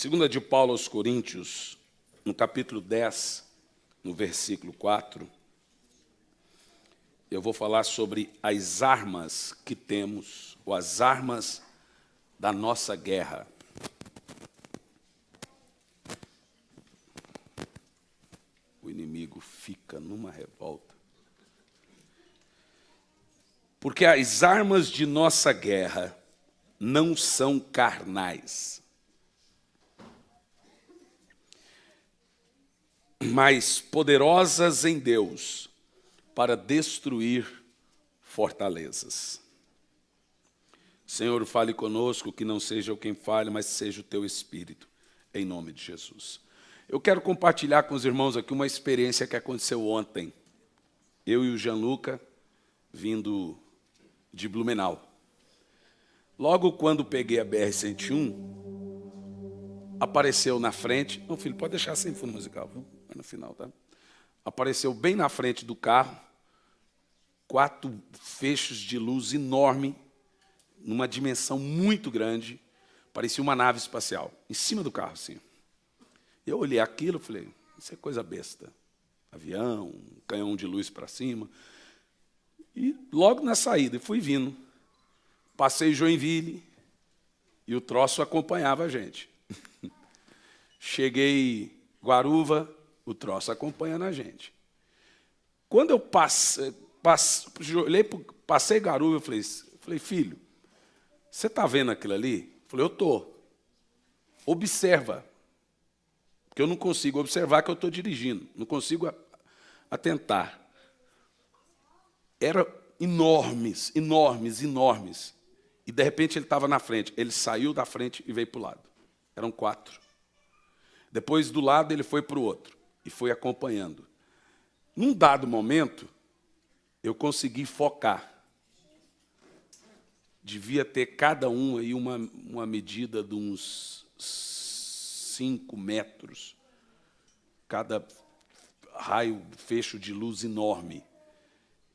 Segunda de Paulo aos Coríntios, no capítulo 10, no versículo 4, eu vou falar sobre as armas que temos, ou as armas da nossa guerra. O inimigo fica numa revolta. Porque as armas de nossa guerra não são carnais, mas poderosas em Deus para destruir fortalezas. Senhor, fale conosco, que não seja eu quem fale, mas seja o teu Espírito, em nome de Jesus. Eu quero compartilhar com os irmãos aqui uma experiência que aconteceu ontem. Eu e o Gianluca, vindo de Blumenau. Logo quando peguei a BR-101, apareceu na frente... Não, filho, pode deixar sem fundo musical, viu? Vai no final, tá? Apareceu bem na frente do carro, 4 feixes de luz enorme, numa dimensão muito grande, parecia uma nave espacial, em cima do carro, assim. Eu olhei aquilo e falei, isso é coisa besta. Avião, um canhão de luz para cima. E logo na saída, fui vindo. Passei Joinville e o troço acompanhava a gente. Cheguei Guaruva, o troço acompanhando a gente. Quando eu passei Guaruva, eu falei, filho, você está vendo aquilo ali? Eu falei, eu estou. Observa. Porque eu não consigo observar que eu estou dirigindo. Não consigo atentar. Eram enormes, enormes, enormes. E, de repente, ele estava na frente. Ele saiu da frente e veio para o lado. Eram 4. Depois, do lado, ele foi para o outro. E foi acompanhando. Num dado momento, eu consegui focar. Devia ter cada um aí uma medida de uns 5 metros. Cada raio, fecho de luz enorme.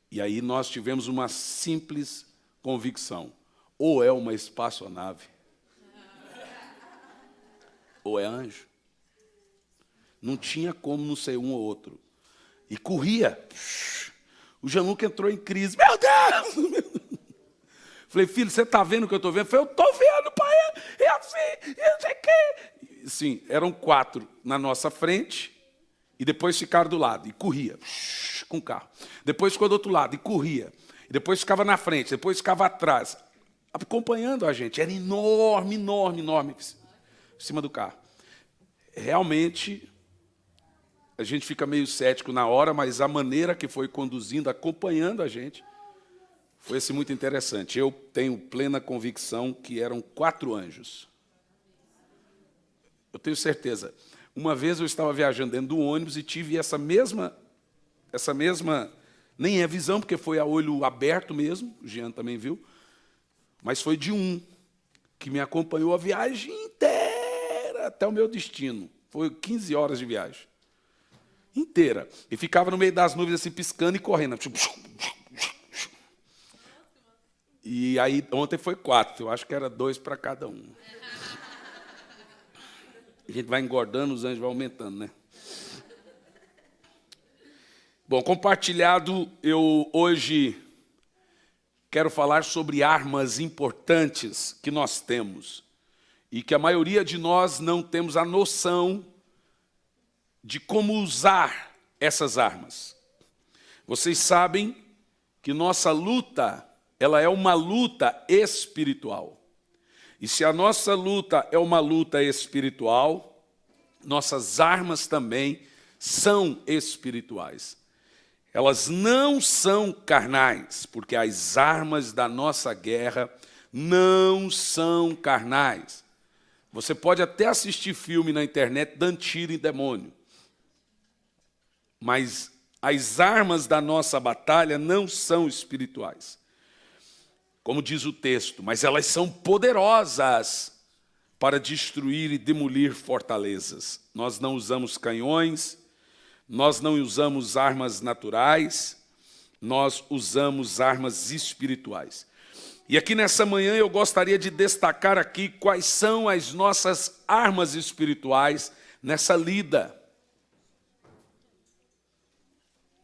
E aí nós tivemos uma simples convicção. Ou é uma espaçonave, ou é anjo. Não tinha como não ser um ou outro. E corria. O Gianluca entrou em crise. Meu Deus! Falei, filho, você está vendo o que eu estou vendo? Falei, eu estou vendo, pai. É assim, eu sei o quê. Sim, eram 4 na nossa frente, e depois ficaram do lado, e corria, com o carro. Depois ficou do outro lado, e corria. E depois ficava na frente, depois ficava atrás, acompanhando a gente. Era enorme, enorme, enorme, em cima do carro. Realmente, a gente fica meio cético na hora, mas a maneira que foi conduzindo, acompanhando a gente, foi assim, muito interessante. Eu tenho plena convicção que eram 4 anjos. Eu tenho certeza. Uma vez eu estava viajando dentro do ônibus e tive essa mesma, nem é visão, porque foi a olho aberto mesmo, o Jean também viu, mas foi de um, que me acompanhou a viagem inteira até o meu destino. Foi 15 horas de viagem. Inteira. E ficava no meio das nuvens, assim, piscando e correndo. E aí, ontem foi 4, eu acho que era 2 para cada um. A gente vai engordando, os anjos vão aumentando, né? Bom, compartilhado, eu hoje quero falar sobre armas importantes que nós temos e que a maioria de nós não temos a noção de como usar essas armas. Vocês sabem que nossa luta, ela é uma luta espiritual. E se a nossa luta é uma luta espiritual, nossas armas também são espirituais. Elas não são carnais, porque as armas da nossa guerra não são carnais. Você pode até assistir filme na internet dando tiro em demônio, mas as armas da nossa batalha não são espirituais. Como diz o texto, mas elas são poderosas para destruir e demolir fortalezas. Nós não usamos canhões, nós não usamos armas naturais, nós usamos armas espirituais. E aqui nessa manhã eu gostaria de destacar aqui quais são as nossas armas espirituais nessa lida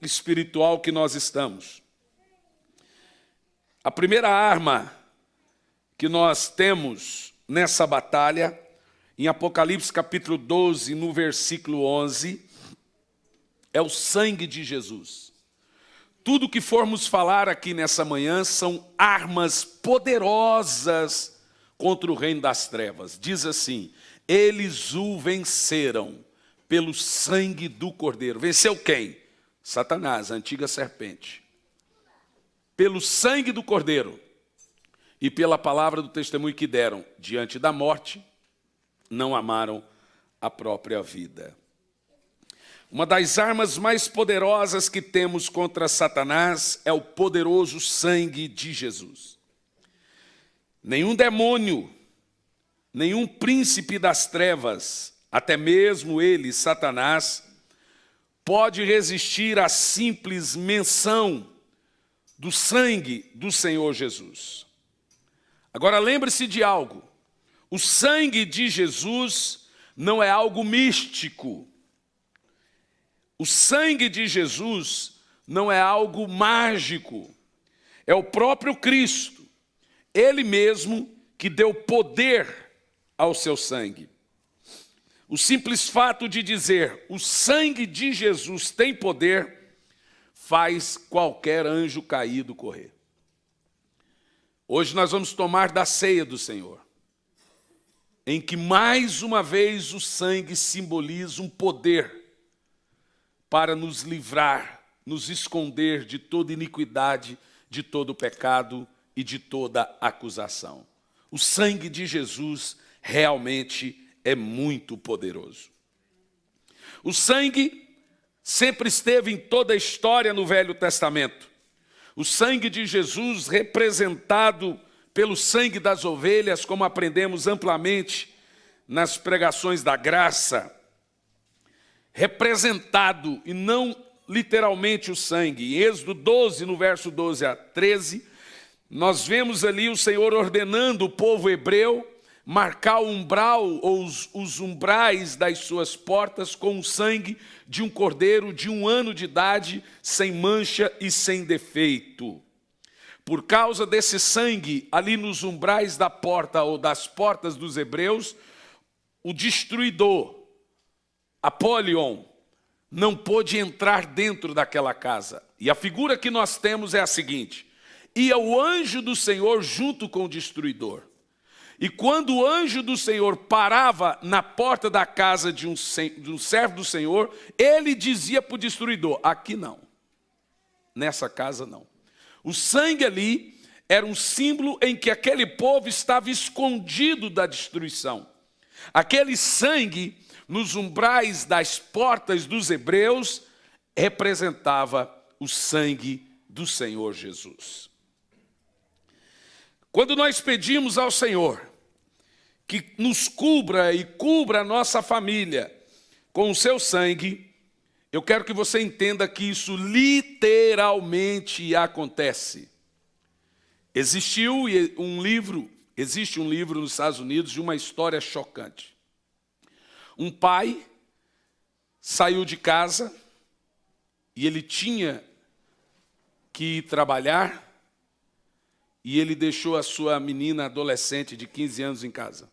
espiritual que nós estamos. A primeira arma que nós temos nessa batalha, em Apocalipse capítulo 12, no versículo 11, é o sangue de Jesus. Tudo que formos falar aqui nessa manhã são armas poderosas contra o reino das trevas. Diz assim: eles o venceram pelo sangue do Cordeiro. Venceu quem? Satanás, a antiga serpente. Pelo sangue do Cordeiro e pela palavra do testemunho que deram diante da morte, não amaram a própria vida. Uma das armas mais poderosas que temos contra Satanás é o poderoso sangue de Jesus. Nenhum demônio, nenhum príncipe das trevas, até mesmo ele, Satanás, pode resistir à simples menção do sangue do Senhor Jesus. Agora lembre-se de algo: o sangue de Jesus não é algo místico. O sangue de Jesus não é algo mágico. É o próprio Cristo, Ele mesmo que deu poder ao seu sangue. O simples fato de dizer o sangue de Jesus tem poder faz qualquer anjo caído correr. Hoje nós vamos tomar da ceia do Senhor, em que mais uma vez o sangue simboliza um poder para nos livrar, nos esconder de toda iniquidade, de todo pecado e de toda acusação. O sangue de Jesus realmente é muito poderoso. O sangue sempre esteve em toda a história no Velho Testamento. O sangue de Jesus, representado pelo sangue das ovelhas, como aprendemos amplamente nas pregações da graça, representado e não literalmente o sangue. Em Êxodo 12, no verso 12 a 13, nós vemos ali o Senhor ordenando o povo hebreu marcar o umbral ou os umbrais das suas portas com o sangue de um cordeiro de 1 ano de idade, sem mancha e sem defeito. Por causa desse sangue, ali nos umbrais da porta ou das portas dos hebreus, o destruidor, Apolion, não pôde entrar dentro daquela casa. E a figura que nós temos é a seguinte: ia o anjo do Senhor junto com o destruidor. E quando o anjo do Senhor parava na porta da casa de um servo do Senhor, ele dizia para o destruidor: aqui não, nessa casa não. O sangue ali era um símbolo em que aquele povo estava escondido da destruição. Aquele sangue nos umbrais das portas dos hebreus representava o sangue do Senhor Jesus. Quando nós pedimos ao Senhor que nos cubra e cubra a nossa família com o seu sangue, eu quero que você entenda que isso literalmente acontece. Existe um livro nos Estados Unidos de uma história chocante. Um pai saiu de casa e ele tinha que ir trabalhar e ele deixou a sua menina adolescente de 15 anos em casa.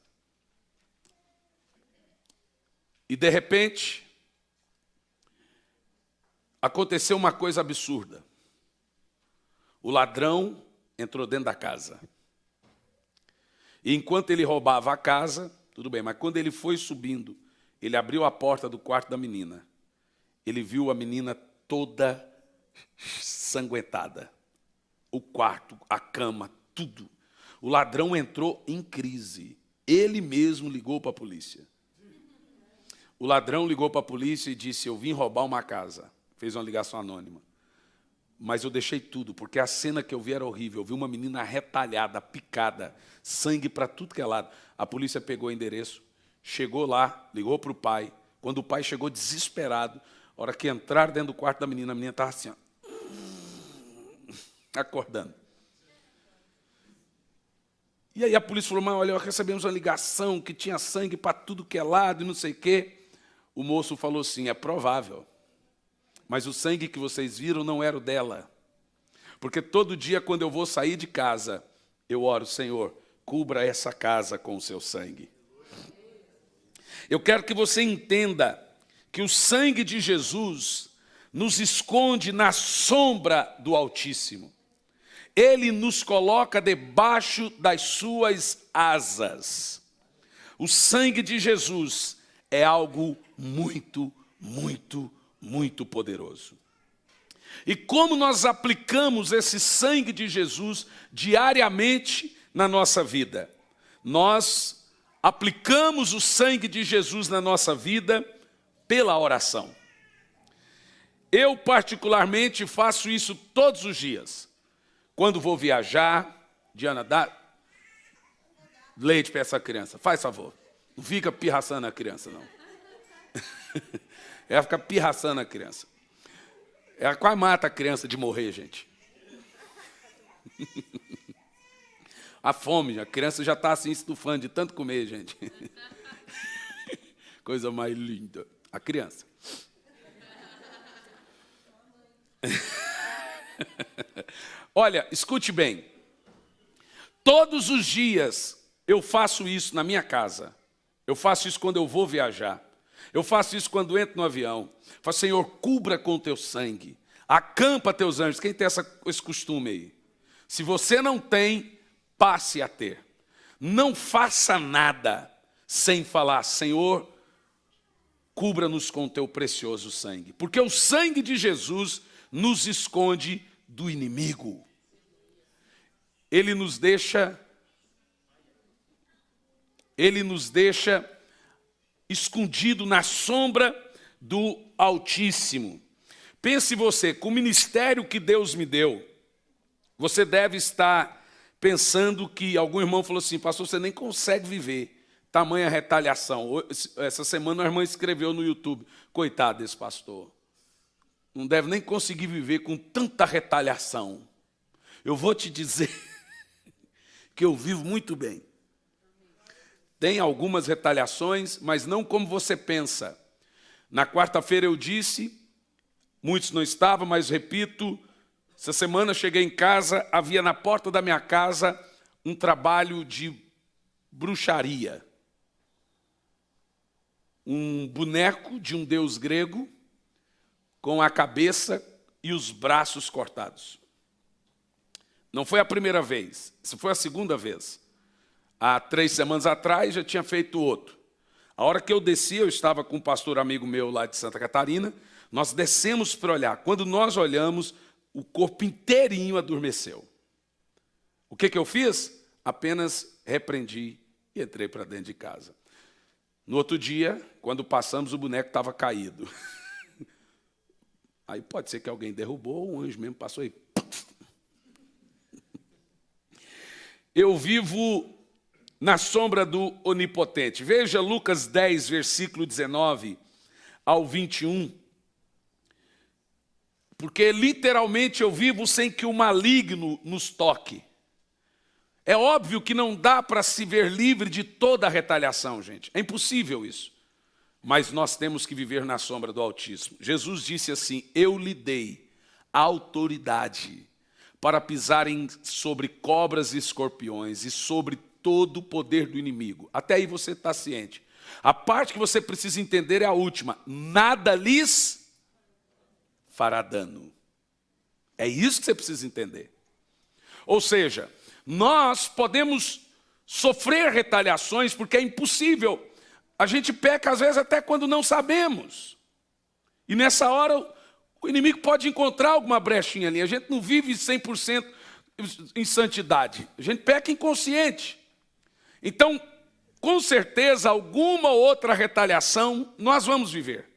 E de repente, aconteceu uma coisa absurda. O ladrão entrou dentro da casa. E enquanto ele roubava a casa, tudo bem, mas quando ele foi subindo, ele abriu a porta do quarto da menina. Ele viu a menina toda sanguentada. O quarto, a cama, tudo. O ladrão entrou em crise. Ele mesmo ligou para a polícia. O ladrão ligou para a polícia e disse: eu vim roubar uma casa. Fez uma ligação anônima. Mas eu deixei tudo, porque a cena que eu vi era horrível. Eu vi uma menina retalhada, picada, sangue para tudo que é lado. A polícia pegou o endereço, chegou lá, ligou para o pai. Quando o pai chegou desesperado, a hora que entraram dentro do quarto da menina, a menina estava assim, ó, acordando. E aí a polícia falou, mas olha, recebemos uma ligação que tinha sangue para tudo que é lado e não sei o quê. O moço falou assim, é provável, mas o sangue que vocês viram não era o dela. Porque todo dia quando eu vou sair de casa, eu oro, Senhor, cubra essa casa com o seu sangue. Eu quero que você entenda que o sangue de Jesus nos esconde na sombra do Altíssimo. Ele nos coloca debaixo das suas asas. O sangue de Jesus é algo muito, muito, muito poderoso. E como nós aplicamos esse sangue de Jesus diariamente na nossa vida? Nós aplicamos o sangue de Jesus na nossa vida pela oração. Eu particularmente faço isso todos os dias. Quando vou viajar, Diana, dá leite para essa criança, faz favor. Não fica pirraçando a criança, não. Ela fica pirraçando a criança. Ela quase mata a criança de morrer, gente. A fome, a criança já está assim estufando de tanto comer, gente. Coisa mais linda. A criança. Olha, escute bem. Todos os dias eu faço isso na minha casa. Eu faço isso quando eu vou viajar. Eu faço isso quando entro no avião. Falo, Senhor, cubra com teu sangue. Acampa teus anjos. Quem tem esse costume aí? Se você não tem, passe a ter. Não faça nada sem falar, Senhor, cubra-nos com teu precioso sangue. Porque o sangue de Jesus nos esconde do inimigo. Ele nos deixa escondido na sombra do Altíssimo. Pense você, com o ministério que Deus me deu, você deve estar pensando que algum irmão falou assim, pastor, você nem consegue viver, tamanha retaliação. Essa semana a irmã escreveu no YouTube, coitado desse pastor, não deve nem conseguir viver com tanta retaliação. Eu vou te dizer que eu vivo muito bem. Tem algumas retaliações, mas não como você pensa. Na quarta-feira eu disse, muitos não estavam, mas repito, essa semana cheguei em casa, havia na porta da minha casa um trabalho de bruxaria. Um boneco de um deus grego com a cabeça e os braços cortados. Não foi a primeira vez, isso foi a segunda vez. Há 3 semanas atrás já tinha feito outro. A hora que eu desci, eu estava com um pastor amigo meu lá de Santa Catarina, nós descemos para olhar. Quando nós olhamos, o corpo inteirinho adormeceu. O que eu fiz? Apenas repreendi e entrei para dentro de casa. No outro dia, quando passamos, o boneco estava caído. Aí pode ser que alguém derrubou, o anjo mesmo passou aí. Eu vivo na sombra do Onipotente. Veja Lucas 10, versículo 19 ao 21. Porque literalmente eu vivo sem que o maligno nos toque. É óbvio que não dá para se ver livre de toda a retaliação, gente. É impossível isso. Mas nós temos que viver na sombra do Altíssimo. Jesus disse assim, eu lhe dei autoridade para pisarem sobre cobras e escorpiões e sobre todo o poder do inimigo. Até aí você está ciente. A parte que você precisa entender é a última. Nada lhes fará dano. É isso que você precisa entender. Ou seja, nós podemos sofrer retaliações porque é impossível. A gente peca às vezes até quando não sabemos. E nessa hora o inimigo pode encontrar alguma brechinha ali. A gente não vive 100% em santidade. A gente peca inconsciente. Então, com certeza, alguma outra retaliação nós vamos viver.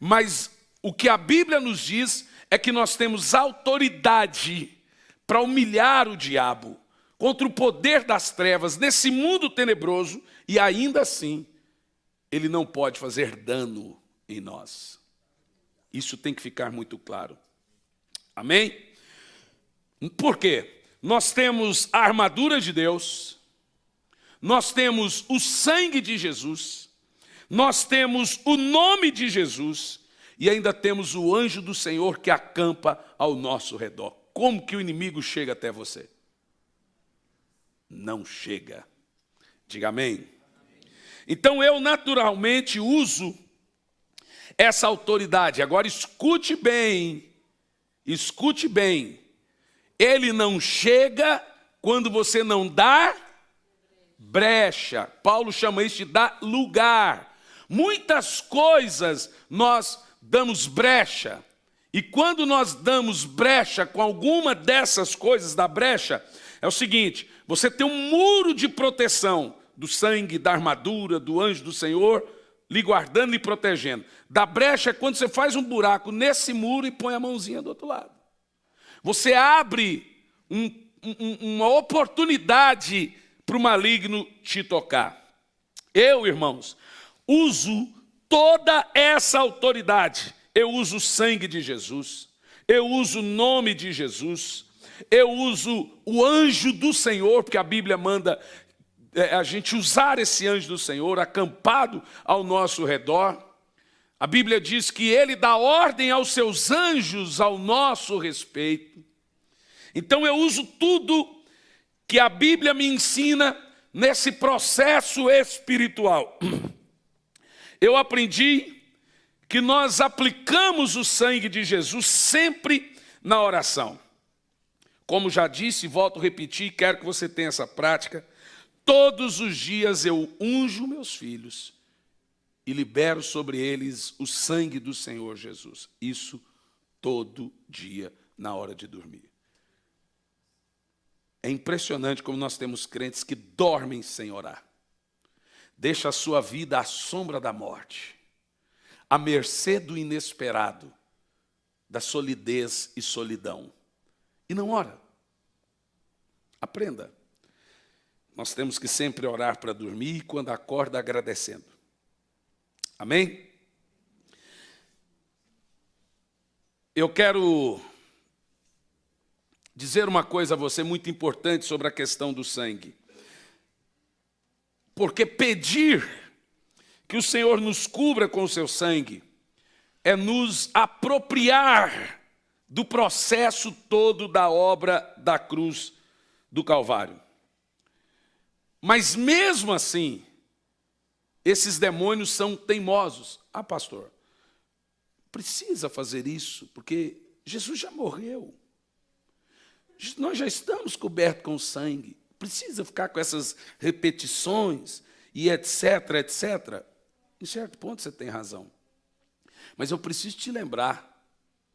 Mas o que a Bíblia nos diz é que nós temos autoridade para humilhar o diabo contra o poder das trevas nesse mundo tenebroso e ainda assim ele não pode fazer dano em nós. Isso tem que ficar muito claro. Amém? Por quê? Nós temos a armadura de Deus, nós temos o sangue de Jesus, nós temos o nome de Jesus e ainda temos o anjo do Senhor que acampa ao nosso redor. Como que o inimigo chega até você? Não chega. Diga amém. Então eu naturalmente uso essa autoridade. Agora escute bem, ele não chega quando você não dá brecha. Paulo chama isso de dar lugar. Muitas coisas nós damos brecha. E quando nós damos brecha com alguma dessas coisas da brecha, é o seguinte, você tem um muro de proteção do sangue, da armadura, do anjo do Senhor, lhe guardando e protegendo. Da brecha é quando você faz um buraco nesse muro e põe a mãozinha do outro lado. Você abre uma oportunidade para o maligno te tocar. Eu, irmãos, uso toda essa autoridade. Eu uso o sangue de Jesus, eu uso o nome de Jesus, eu uso o anjo do Senhor, porque a Bíblia manda a gente usar esse anjo do Senhor acampado ao nosso redor. A Bíblia diz que ele dá ordem aos seus anjos ao nosso respeito. Então eu uso tudo que a Bíblia me ensina nesse processo espiritual. Eu aprendi que nós aplicamos o sangue de Jesus sempre na oração. Como já disse, volto a repetir, quero que você tenha essa prática. Todos os dias eu unjo meus filhos e libero sobre eles o sangue do Senhor Jesus. Isso todo dia na hora de dormir. É impressionante como nós temos crentes que dormem sem orar. Deixa a sua vida à sombra da morte, à mercê do inesperado, da solidez e solidão. E não ora. Aprenda. Nós temos que sempre orar para dormir e quando acorda agradecendo. Amém? Eu quero dizer uma coisa a você muito importante sobre a questão do sangue. Porque pedir que o Senhor nos cubra com o seu sangue é nos apropriar do processo todo da obra da cruz do Calvário. Mas mesmo assim, esses demônios são teimosos. Ah, pastor, precisa fazer isso, porque Jesus já morreu. Nós já estamos cobertos com sangue. Precisa ficar com essas repetições e etc, etc. Em certo ponto você tem razão. Mas eu preciso te lembrar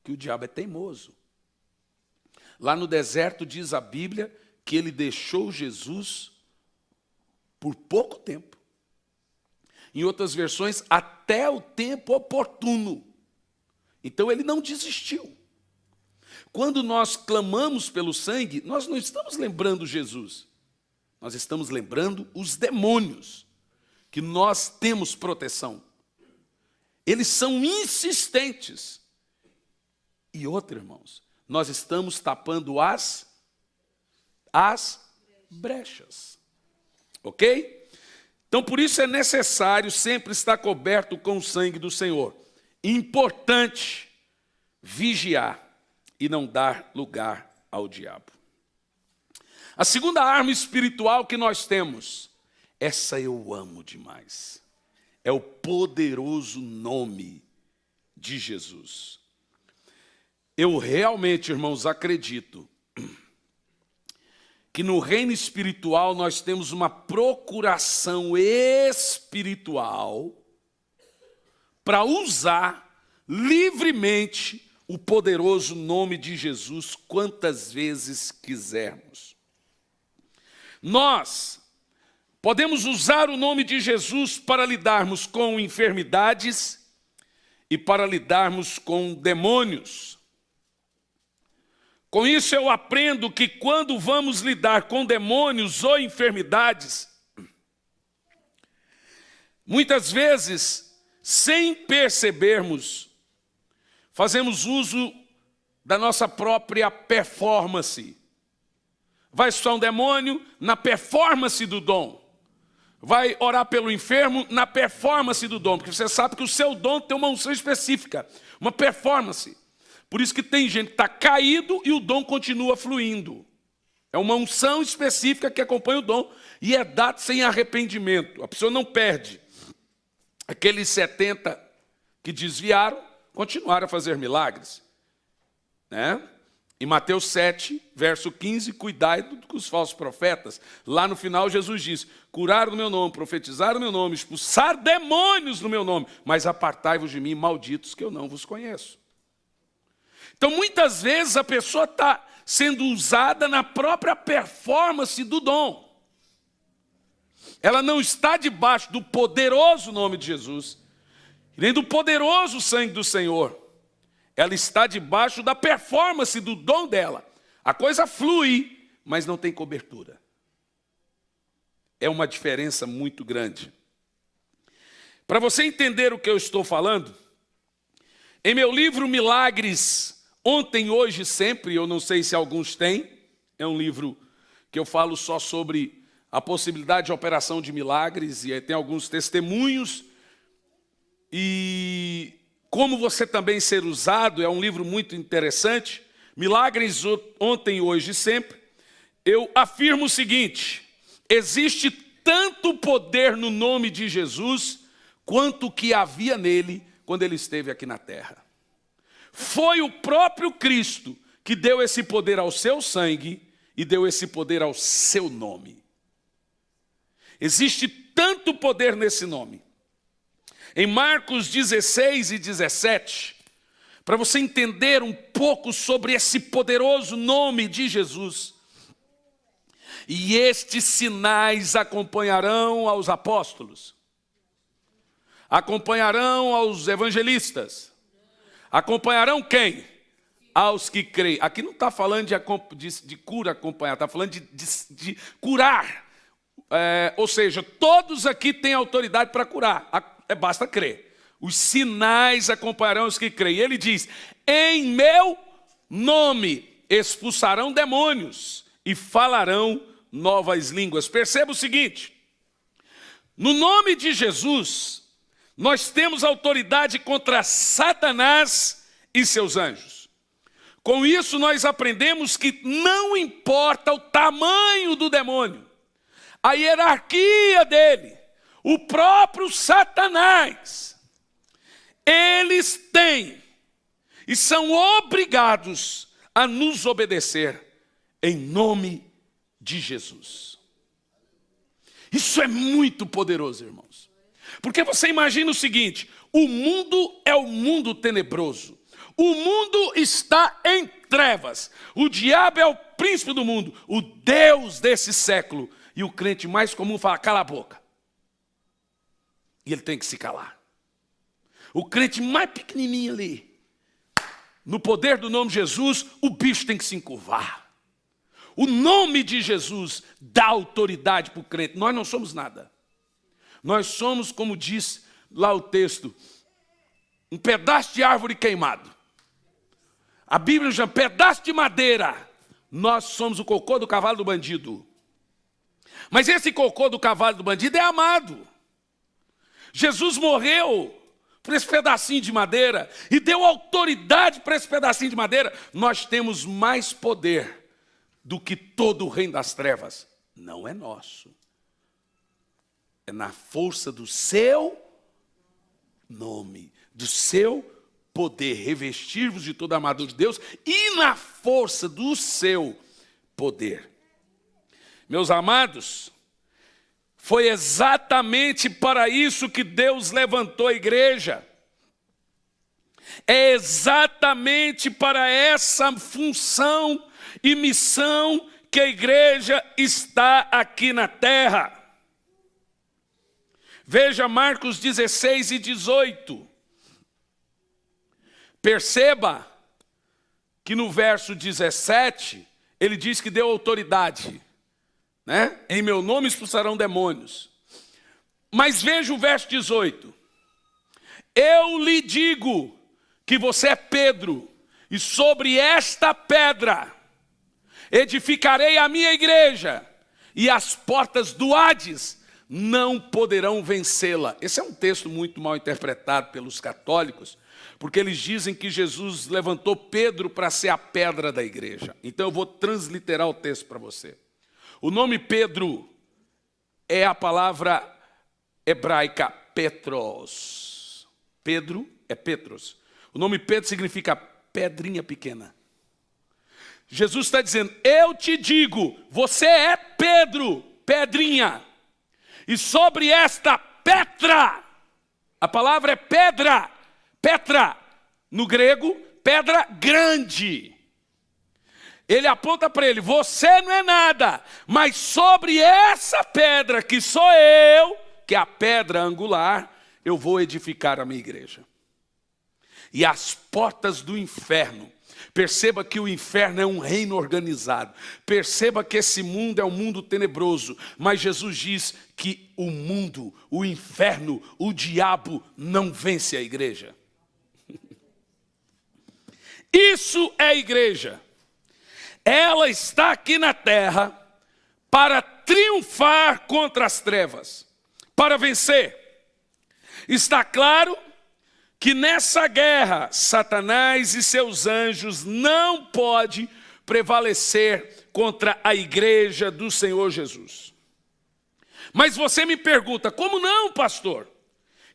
que o diabo é teimoso. Lá no deserto diz a Bíblia que ele deixou Jesus por pouco tempo. Em outras versões, até o tempo oportuno. Então ele não desistiu. Quando nós clamamos pelo sangue, nós não estamos lembrando Jesus. Nós estamos lembrando os demônios, que nós temos proteção. Eles são insistentes. E outra, irmãos, nós estamos tapando as brechas. Ok? Então, por isso é necessário sempre estar coberto com o sangue do Senhor. Importante vigiar e não dar lugar ao diabo. A segunda arma espiritual que nós temos, essa eu amo demais, é o poderoso nome de Jesus. Eu realmente, irmãos, acredito que no reino espiritual nós temos uma procuração espiritual para usar livremente o poderoso nome de Jesus quantas vezes quisermos. Nós podemos usar o nome de Jesus para lidarmos com enfermidades e para lidarmos com demônios. Com isso eu aprendo que quando vamos lidar com demônios ou enfermidades, muitas vezes, sem percebermos, fazemos uso da nossa própria performance. Vai expulsar um demônio na performance do dom. vai orar pelo enfermo na performance do dom, porque você sabe que o seu dom tem uma unção específica, uma performance. Por isso que tem gente que está caído e o dom continua fluindo. É uma unção específica que acompanha o dom e é dado sem arrependimento. A pessoa não perde. Aqueles 70 que desviaram, continuaram a fazer milagres. Né? Em Mateus 7, verso 15, cuidai com os falsos profetas. Lá no final Jesus diz, curar no meu nome, profetizar no meu nome, expulsar demônios no meu nome, mas apartai-vos de mim, malditos, que eu não vos conheço. Então muitas vezes a pessoa está sendo usada na própria performance do dom. Ela não está debaixo do poderoso nome de Jesus, nem do poderoso sangue do Senhor. Ela está debaixo da performance do dom dela. A coisa flui, mas não tem cobertura. É uma diferença muito grande. Para você entender o que eu estou falando, em meu livro Milagres, Ontem, Hoje, Sempre, eu não sei se alguns têm, é um livro que eu falo só sobre a possibilidade de operação de milagres, e aí tem alguns testemunhos, e como você também ser usado, é um livro muito interessante. Milagres Ontem, Hoje e Sempre. Eu afirmo o seguinte, existe tanto poder no nome de Jesus, quanto o que havia nele quando ele esteve aqui na terra. Foi o próprio Cristo que deu esse poder ao seu sangue e deu esse poder ao seu nome. Existe tanto poder nesse nome. Em Marcos 16 e 17, para você entender um pouco sobre esse poderoso nome de Jesus. E estes sinais acompanharão aos apóstolos, acompanharão aos evangelistas. Acompanharão quem? Aos que creem. Aqui não está falando de cura acompanhar, está falando de curar. Ou seja, todos aqui têm autoridade para curar, basta crer. Os sinais acompanharão os que creem. Ele diz, em meu nome expulsarão demônios e falarão novas línguas. Perceba o seguinte, no nome de Jesus, nós temos autoridade contra Satanás e seus anjos. Com isso nós aprendemos que não importa o tamanho do demônio, a hierarquia dele, o próprio Satanás, eles têm e são obrigados a nos obedecer em nome de Jesus. Isso é muito poderoso, irmãos. Porque você imagina o seguinte, o mundo é o mundo tenebroso. O mundo está em trevas. O diabo é o príncipe do mundo, o Deus desse século. E o crente mais comum fala, cala a boca. E ele tem que se calar. O crente mais pequenininho ali, no poder do nome de Jesus, o bicho tem que se encurvar. O nome de Jesus dá autoridade para o crente. Nós não somos nada. Nós somos, como diz lá o texto, um pedaço de árvore queimado. A Bíblia chama pedaço de madeira. Nós somos o cocô do cavalo do bandido. Mas esse cocô do cavalo do bandido é amado. Jesus morreu por esse pedacinho de madeira e deu autoridade para esse pedacinho de madeira. Nós temos mais poder do que todo o reino das trevas. Não é nosso. É na força do seu nome, do seu poder, revestir-vos de toda a armadura de Deus e na força do seu poder. Meus amados, foi exatamente para isso que Deus levantou a igreja. É exatamente para essa função e missão que a igreja está aqui na terra. Veja Marcos 16 e 18. Perceba que no verso 17, ele diz que deu autoridade. Né? Em meu nome expulsarão demônios. Mas veja o verso 18. Eu lhe digo que você é Pedro, e sobre esta pedra edificarei a minha igreja, e as portas do Hades não poderão vencê-la. Esse é um texto muito mal interpretado pelos católicos, porque eles dizem que Jesus levantou Pedro para ser a pedra da igreja. Então eu vou transliterar o texto para você. O nome Pedro é a palavra hebraica Petros. Pedro é Petros. O nome Pedro significa pedrinha pequena. Jesus está dizendo, eu te digo, você é Pedro, pedrinha. E sobre esta Petra, a palavra é pedra, Petra, no grego, pedra grande. Ele aponta para ele, você não é nada, mas sobre essa pedra que sou eu, que é a pedra angular, eu vou edificar a minha igreja. E as portas do inferno, perceba que o inferno é um reino organizado. Perceba que esse mundo é um mundo tenebroso. Mas Jesus diz que o mundo, o inferno, o diabo não vence a igreja. Isso é a igreja. Ela está aqui na terra para triunfar contra as trevas, para vencer. Está claro que nessa guerra, Satanás e seus anjos não podem prevalecer contra a igreja do Senhor Jesus. Mas você me pergunta, como não, pastor?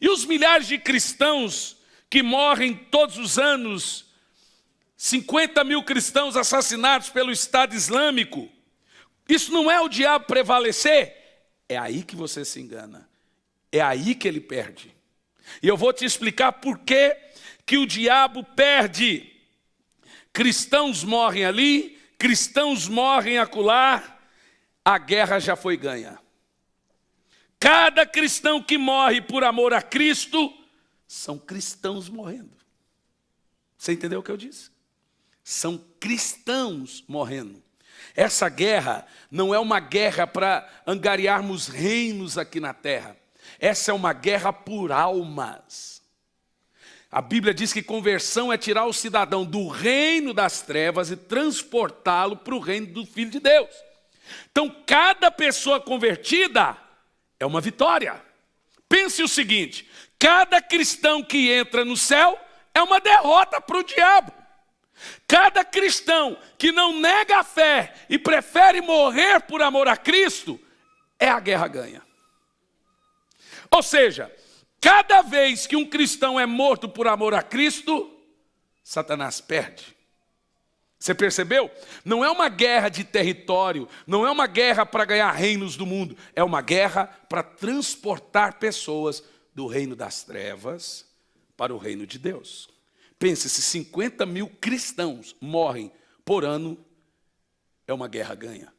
E os milhares de cristãos que morrem todos os anos, 50 mil cristãos assassinados pelo Estado Islâmico, isso não é o diabo prevalecer? É aí que você se engana, é aí que ele perde. E eu vou te explicar por que o diabo perde. Cristãos morrem ali, cristãos morrem acolá, a guerra já foi ganha. Cada cristão que morre por amor a Cristo, são cristãos morrendo. Você entendeu o que eu disse? São cristãos morrendo. Essa guerra não é uma guerra para angariarmos reinos aqui na terra. Essa é uma guerra por almas. A Bíblia diz que conversão é tirar o cidadão do reino das trevas e transportá-lo para o reino do Filho de Deus. Então, cada pessoa convertida é uma vitória. Pense o seguinte, cada cristão que entra no céu é uma derrota para o diabo. Cada cristão que não nega a fé e prefere morrer por amor a Cristo, é a guerra ganha. Ou seja, cada vez que um cristão é morto por amor a Cristo, Satanás perde. Você percebeu? Não é uma guerra de território, não é uma guerra para ganhar reinos do mundo, é uma guerra para transportar pessoas do reino das trevas para o reino de Deus. Pense, se 50 mil cristãos morrem por ano, é uma guerra ganha.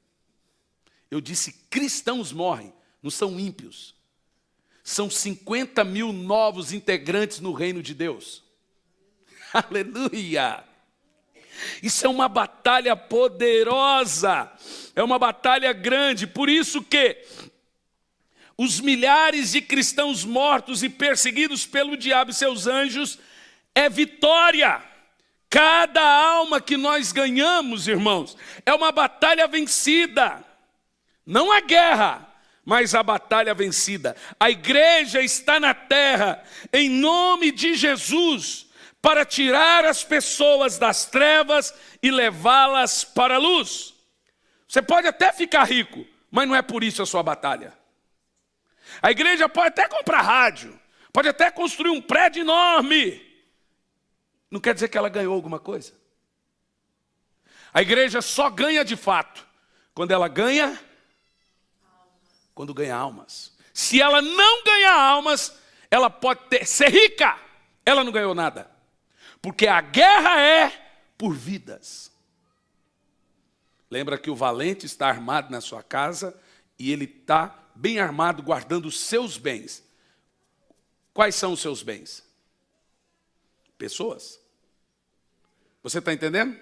Eu disse cristãos morrem, não são ímpios. São 50 mil novos integrantes no reino de Deus. Aleluia! Isso é uma batalha poderosa, é uma batalha grande. Por isso que os milhares de cristãos mortos e perseguidos pelo diabo e seus anjos é vitória. Cada alma que nós ganhamos, irmãos, é uma batalha vencida. Não a guerra, mas a batalha vencida. A igreja está na terra, em nome de Jesus, para tirar as pessoas das trevas e levá-las para a luz. Você pode até ficar rico, mas não é por isso a sua batalha. A igreja pode até comprar rádio, pode até construir um prédio enorme. Não quer dizer que ela ganhou alguma coisa. A igreja só ganha de fato quando ela ganha... Quando ganha almas. Se ela não ganhar almas, ela pode ser rica. Ela não ganhou nada. Porque a guerra é por vidas. Lembra que o valente está armado na sua casa e ele está bem armado guardando os seus bens. Quais são os seus bens? Pessoas. Você está entendendo?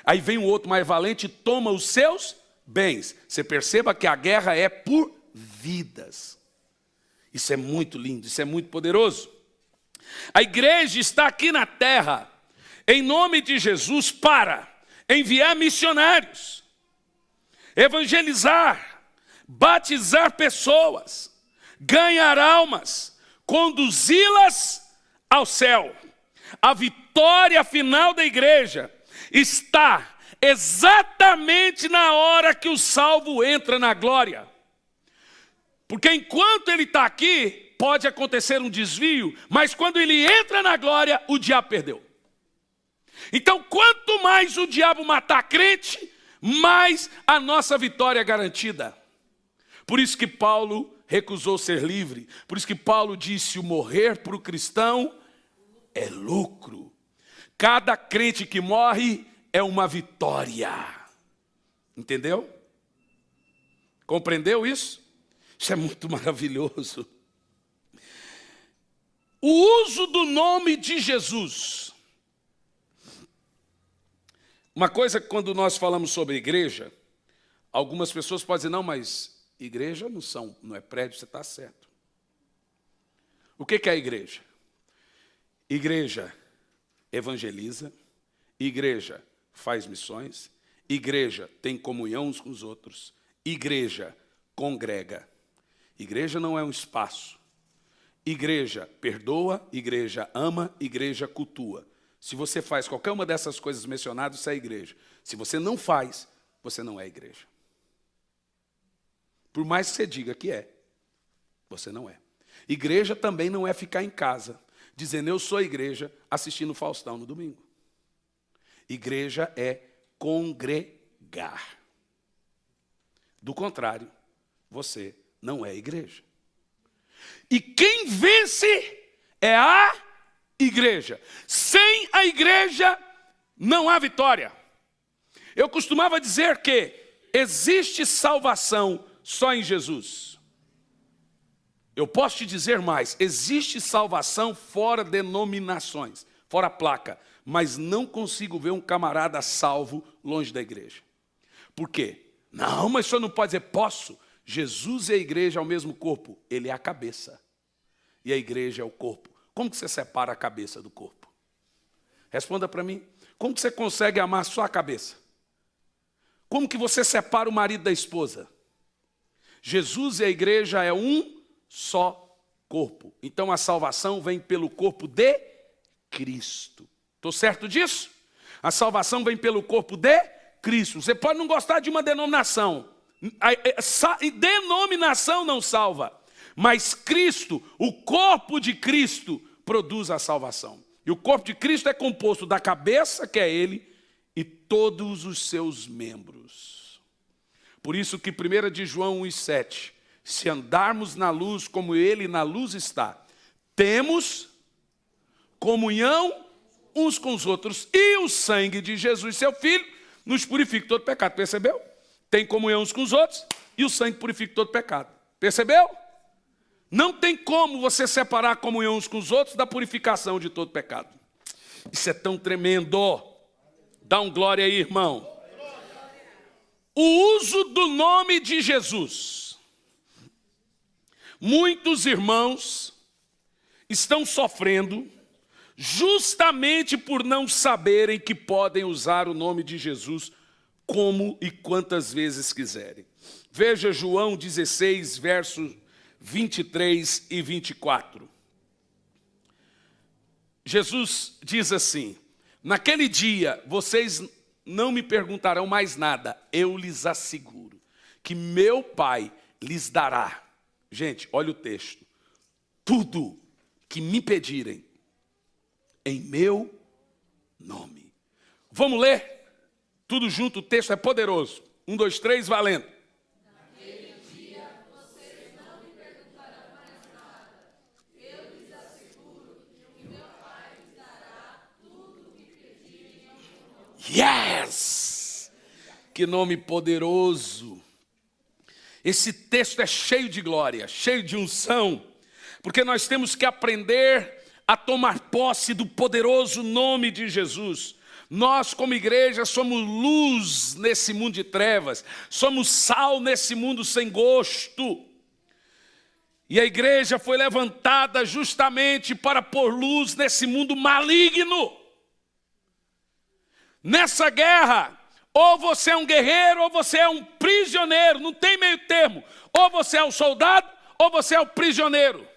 Aí vem um outro mais valente e toma os seus bens. Você perceba que a guerra é por vidas. Isso é muito lindo, isso é muito poderoso. A igreja está aqui na terra, em nome de Jesus, para enviar missionários, evangelizar, batizar pessoas, ganhar almas, conduzi-las ao céu. A vitória final da igreja está exatamente na hora que o salvo entra na glória. Porque enquanto ele está aqui, pode acontecer um desvio, mas quando ele entra na glória, o diabo perdeu. Então, quanto mais o diabo matar crente, mais a nossa vitória é garantida. Por isso que Paulo recusou ser livre. Por isso que Paulo disse: o morrer para o cristão é lucro. Cada crente que morre é uma vitória. Entendeu? Compreendeu isso? Isso é muito maravilhoso. O uso do nome de Jesus. Uma coisa que quando nós falamos sobre igreja, algumas pessoas podem dizer: não, mas igreja não é prédio, você está certo. O que é a igreja? Igreja evangeliza, igreja faz missões, igreja tem comunhão uns com os outros, igreja congrega. Igreja não é um espaço. Igreja perdoa, igreja ama, igreja cultua. Se você faz qualquer uma dessas coisas mencionadas, isso é igreja. Se você não faz, você não é igreja. Por mais que você diga que é, você não é. Igreja também não é ficar em casa, dizendo eu sou igreja, assistindo Faustão no domingo. Igreja é congregar. Do contrário, você não é igreja. E quem vence é a igreja. Sem a igreja não há vitória. Eu costumava dizer que existe salvação só em Jesus. Eu posso te dizer mais, existe salvação fora denominações, fora placa, mas não consigo ver um camarada salvo longe da igreja. Por quê? Não, mas o senhor não pode dizer, posso. Jesus e a igreja é o mesmo corpo, ele é a cabeça. E a igreja é o corpo. Como que você separa a cabeça do corpo? Responda para mim. Como que você consegue amar só a cabeça? Como que você separa o marido da esposa? Jesus e a igreja é um só corpo. Então a salvação vem pelo corpo de Cristo. Estou certo disso? A salvação vem pelo corpo de Cristo. Você pode não gostar de uma denominação. Denominação não salva. Mas Cristo, o corpo de Cristo, produz a salvação. E o corpo de Cristo é composto da cabeça, que é Ele, e todos os seus membros. Por isso que 1 de João 1,7, se andarmos na luz como Ele na luz está, temos comunhão uns com os outros, e o sangue de Jesus, seu Filho, nos purifica de todo pecado. Percebeu? Tem comunhão uns com os outros, e o sangue purifica todo pecado. Percebeu? Não tem como você separar a comunhão uns com os outros da purificação de todo pecado. Isso é tão tremendo. Dá um glória aí, irmão. O uso do nome de Jesus. Muitos irmãos estão sofrendo justamente por não saberem que podem usar o nome de Jesus como e quantas vezes quiserem. Veja João 16, versos 23 e 24. Jesus diz assim: naquele dia vocês não me perguntarão mais nada, eu lhes asseguro que meu Pai lhes dará. Gente, olha o texto. Tudo que me pedirem em meu nome. Vamos ler? Tudo junto, o texto é poderoso. 1, 2, 3, valendo. Yes! Que nome poderoso! Esse texto é cheio de glória, cheio de unção, porque nós temos que aprender a tomar posse do poderoso nome de Jesus. Nós, como igreja, somos luz nesse mundo de trevas, somos sal nesse mundo sem gosto. E a igreja foi levantada justamente para pôr luz nesse mundo maligno. Nessa guerra, ou você é um guerreiro, ou você é um prisioneiro, não tem meio termo. Ou você é um soldado, ou você é o prisioneiro?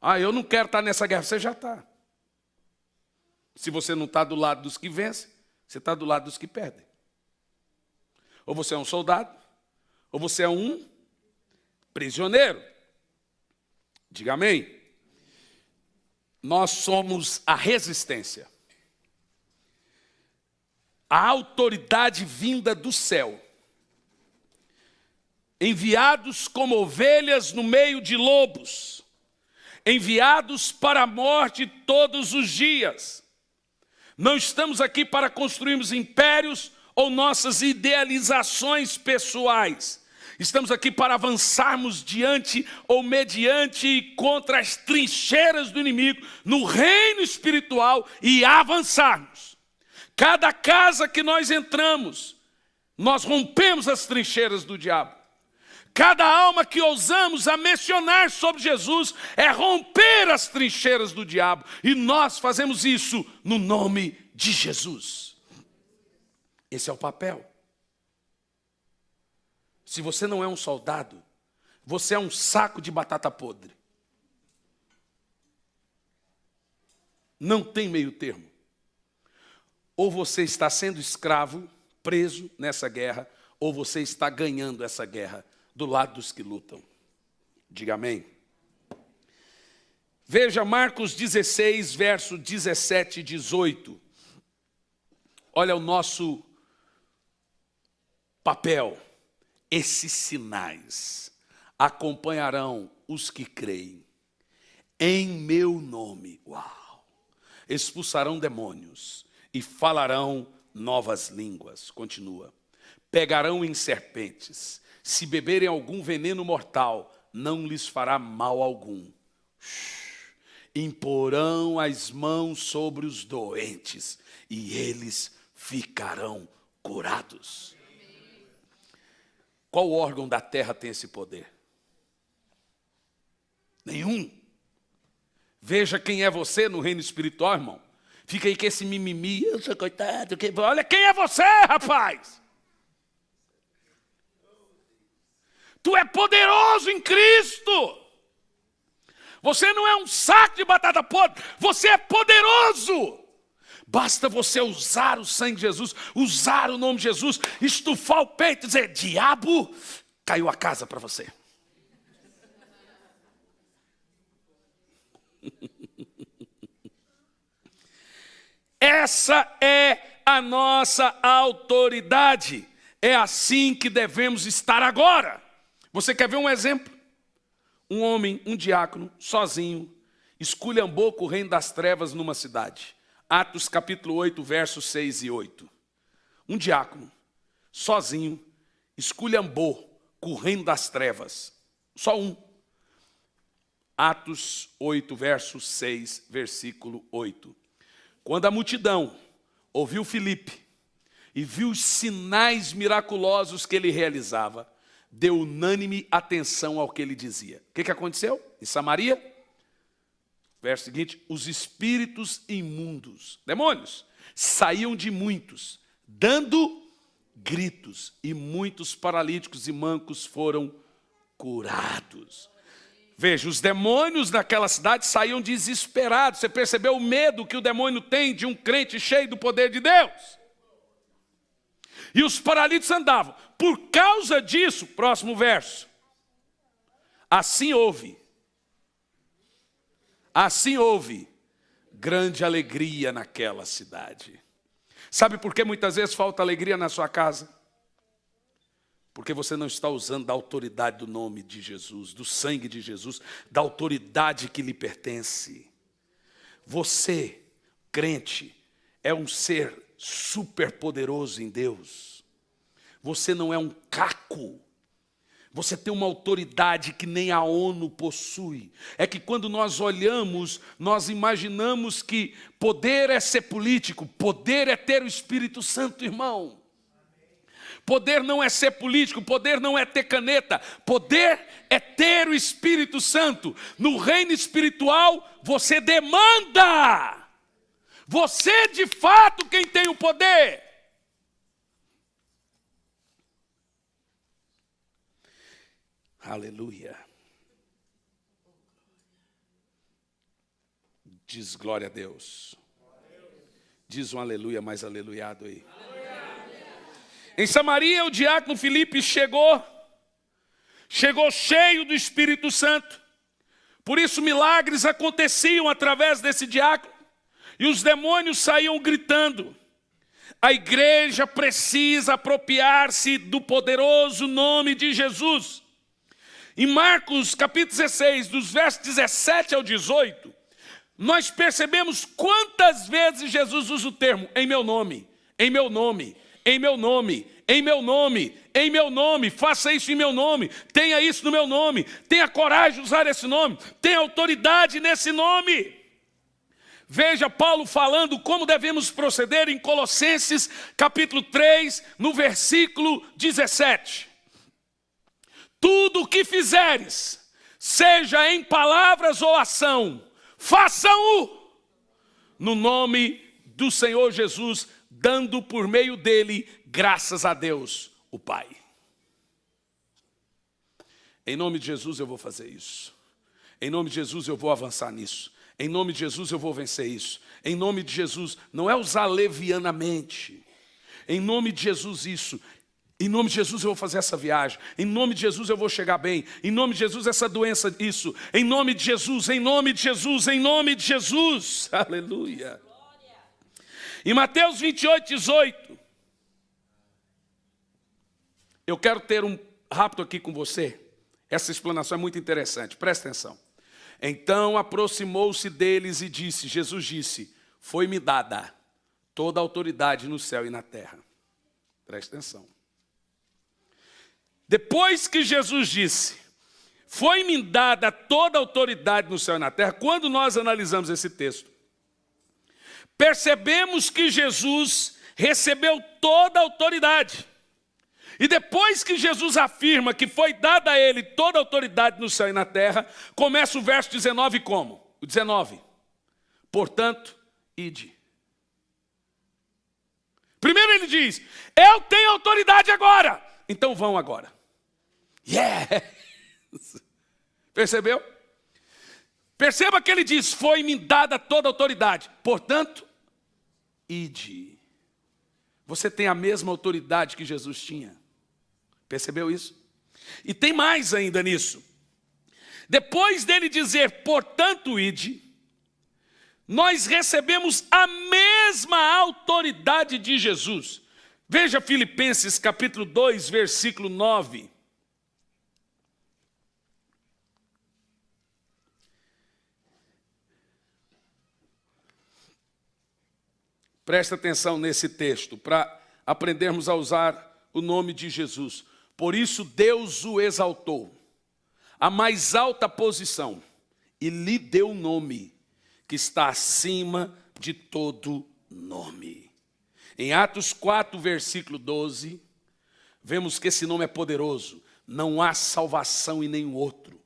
Ah, eu não quero estar nessa guerra. Você já está. Se você não está do lado dos que vencem, você está do lado dos que perdem. Ou você é um soldado, ou você é um prisioneiro. Diga amém. Nós somos a resistência. A autoridade vinda do céu. Enviados como ovelhas no meio de lobos. Enviados para a morte todos os dias. Não estamos aqui para construirmos impérios ou nossas idealizações pessoais. Estamos aqui para avançarmos diante ou mediante contra as trincheiras do inimigo no reino espiritual e avançarmos. Cada casa que nós entramos, nós rompemos as trincheiras do diabo. Cada alma que ousamos a mencionar sobre Jesus é romper as trincheiras do diabo. E nós fazemos isso no nome de Jesus. Esse é o papel. Se você não é um soldado, você é um saco de batata podre. Não tem meio termo. Ou você está sendo escravo, preso nessa guerra, ou você está ganhando essa guerra do lado dos que lutam. Diga amém. Veja Marcos 16, verso 17 e 18. Olha o nosso papel. Esses sinais acompanharão os que creem. Em meu nome. Uau! Expulsarão demônios e falarão novas línguas. Continua. Pegarão em serpentes. Se beberem algum veneno mortal, não lhes fará mal algum. Imporão as mãos sobre os doentes e eles ficarão curados. Qual órgão da terra tem esse poder? Nenhum. Veja quem é você no reino espiritual, irmão. Fica aí com esse mimimi. Eu sou coitado. Olha quem é você, rapaz. Tu é poderoso em Cristo. Você não é um saco de batata podre. Você é poderoso. Basta você usar o sangue de Jesus, usar o nome de Jesus, estufar o peito e dizer, diabo, caiu a casa para você. Essa é a nossa autoridade. É assim que devemos estar agora. Você quer ver um exemplo? Um homem, um diácono, sozinho, esculhambou com o reino das trevas numa cidade. Atos capítulo 8, versos 6 e 8. Um diácono, sozinho, esculhambou com o reino das trevas. Só um. Atos 8, verso 6, versículo 8. Quando a multidão ouviu Filipe e viu os sinais miraculosos que ele realizava, deu unânime atenção ao que ele dizia. O que aconteceu em Samaria? Verso seguinte, os espíritos imundos, demônios, saíam de muitos, dando gritos, e muitos paralíticos e mancos foram curados. Veja, os demônios daquela cidade saíam desesperados. Você percebeu o medo que o demônio tem de um crente cheio do poder de Deus? E os paralíticos andavam. Por causa disso, próximo verso. Assim houve grande alegria naquela cidade. Sabe por que muitas vezes falta alegria na sua casa? Porque você não está usando da autoridade do nome de Jesus, do sangue de Jesus, da autoridade que lhe pertence. Você, crente, é um ser superpoderoso em Deus. Você não é um caco. Você tem uma autoridade que nem a ONU possui. É que quando nós olhamos, nós imaginamos que poder é ser político, poder é ter o Espírito Santo, irmão. Poder não é ser político, poder não é ter caneta, poder é ter o Espírito Santo. No reino espiritual, você demanda. Você, de fato, quem tem o poder. Aleluia. Diz glória a Deus. Diz um aleluia mais aleluiado aí. Em Samaria, o diácono Filipe chegou cheio do Espírito Santo. Por isso milagres aconteciam através desse diácono. E os demônios saíam gritando. A igreja precisa apropriar-se do poderoso nome de Jesus. Em Marcos capítulo 16, dos versos 17 ao 18, nós percebemos quantas vezes Jesus usa o termo em meu nome, em meu nome, em meu nome, em meu nome, em meu nome, faça isso em meu nome, tenha isso no meu nome, tenha coragem de usar esse nome, tenha autoridade nesse nome. Veja Paulo falando como devemos proceder em Colossenses capítulo 3, no versículo 17. Tudo o que fizeres, seja em palavras ou ação, façam-o no nome do Senhor Jesus, dando por meio dele graças a Deus, o Pai. Em nome de Jesus eu vou fazer isso. Em nome de Jesus eu vou avançar nisso. Em nome de Jesus eu vou vencer isso. Em nome de Jesus, não é usar levianamente. Em nome de Jesus isso. Em nome de Jesus eu vou fazer essa viagem. Em nome de Jesus eu vou chegar bem. Em nome de Jesus essa doença, isso. Em nome de Jesus, em nome de Jesus, em nome de Jesus. Aleluia. Em Mateus 28, 18. Eu quero ter um rápido aqui com você. Essa explanação é muito interessante. Presta atenção. Então aproximou-se deles e disse, Jesus disse, foi-me dada toda a autoridade no céu e na terra. Presta atenção. Depois que Jesus disse, foi-me dada toda a autoridade no céu e na terra, quando nós analisamos esse texto, percebemos que Jesus recebeu toda a autoridade. E depois que Jesus afirma que foi dada a ele toda a autoridade no céu e na terra, começa o verso 19 como? O 19. Portanto, ide. Primeiro ele diz, eu tenho autoridade agora, então vão agora. Yeah! Percebeu? Perceba que ele diz, foi-me dada toda a autoridade, portanto, ide. Você tem a mesma autoridade que Jesus tinha. Percebeu isso? E tem mais ainda nisso. Depois dele dizer, portanto, ide, nós recebemos a mesma autoridade de Jesus. Veja Filipenses capítulo 2, versículo 9. Presta atenção nesse texto, para aprendermos a usar o nome de Jesus. Por isso Deus o exaltou à mais alta posição e lhe deu o nome que está acima de todo nome. Em Atos 4, versículo 12, vemos que esse nome é poderoso. Não há salvação em nenhum outro,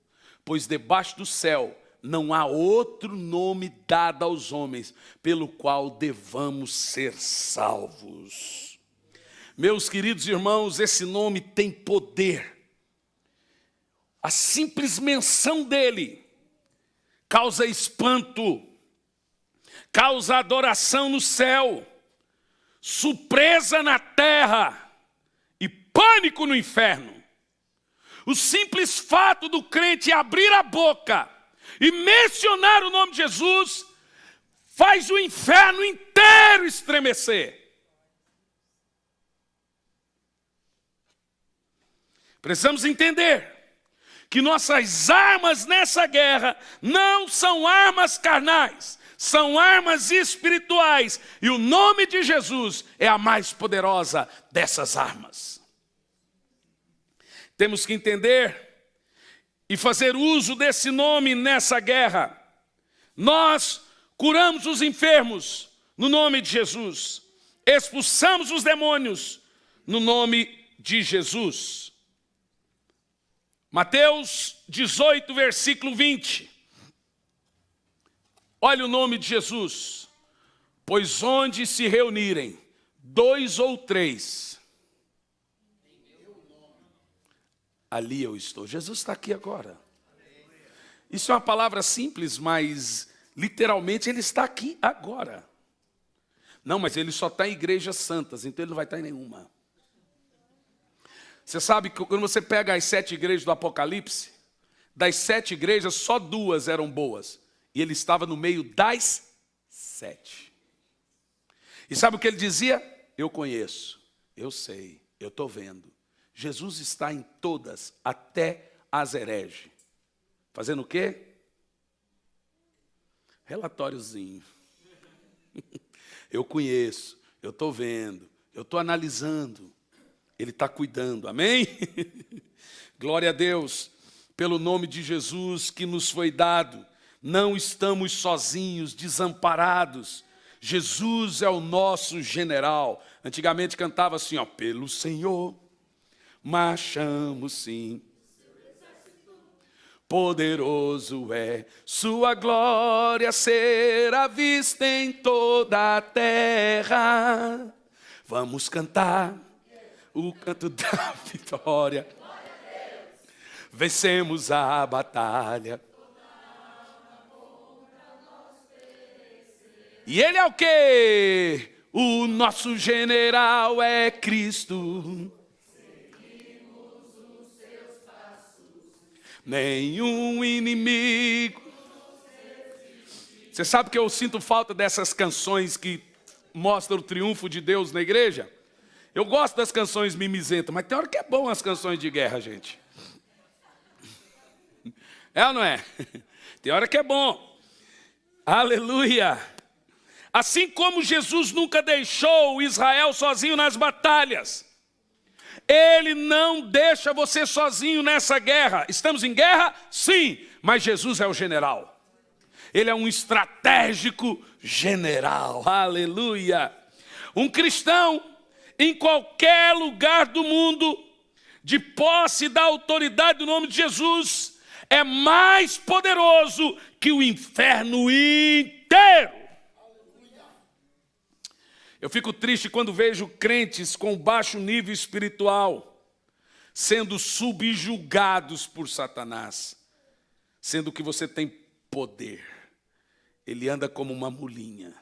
pois debaixo do céu não há outro nome dado aos homens pelo qual devamos ser salvos. Meus queridos irmãos, esse nome tem poder. A simples menção dele causa espanto, causa adoração no céu, surpresa na terra e pânico no inferno. O simples fato do crente abrir a boca e mencionar o nome de Jesus faz o inferno inteiro estremecer. Precisamos entender que nossas armas nessa guerra não são armas carnais, são armas espirituais. E o nome de Jesus é a mais poderosa dessas armas. Temos que entender e fazer uso desse nome nessa guerra. Nós curamos os enfermos no nome de Jesus. Expulsamos os demônios no nome de Jesus. Mateus 18, versículo 20. Olha o nome de Jesus. Pois onde se reunirem 2 ou 3. ali eu estou. Jesus está aqui agora. Isso é uma palavra simples, mas literalmente ele está aqui agora. Não, mas ele só está em igrejas santas, então ele não vai estar em nenhuma. Você sabe que quando você pega as 7 igrejas do Apocalipse, das 7 igrejas, só 2 eram boas. E ele estava no meio das 7. E sabe o que ele dizia? Eu conheço, eu sei, eu estou vendo. Jesus está em todas, até as hereges. Fazendo o quê? Relatóriozinho. Eu conheço, eu estou vendo, eu estou analisando. Ele está cuidando, amém? Glória a Deus, pelo nome de Jesus que nos foi dado. Não estamos sozinhos, desamparados. Jesus é o nosso general. Antigamente cantava assim, ó, pelo Senhor marchamos sim. Poderoso é sua glória será vista em toda a terra. Vamos cantar o canto da vitória. Vencemos a batalha. E ele é o quê? O nosso general é Cristo. Nenhum inimigo. Você sabe que eu sinto falta dessas canções que mostram o triunfo de Deus na igreja? Eu gosto das canções mimizentas, mas tem hora que é bom as canções de guerra, gente. É ou não é? Tem hora que é bom. Aleluia. Assim como Jesus nunca deixou Israel sozinho nas batalhas, Ele não deixa você sozinho nessa guerra. Estamos em guerra? Sim, mas Jesus é o general. Ele é um estratégico general. Aleluia. Um cristão, em qualquer lugar do mundo, de posse da autoridade do nome de Jesus, é mais poderoso que o inferno inteiro. Eu fico triste quando vejo crentes com baixo nível espiritual sendo subjugados por Satanás, sendo que você tem poder. Ele anda como uma mulinha,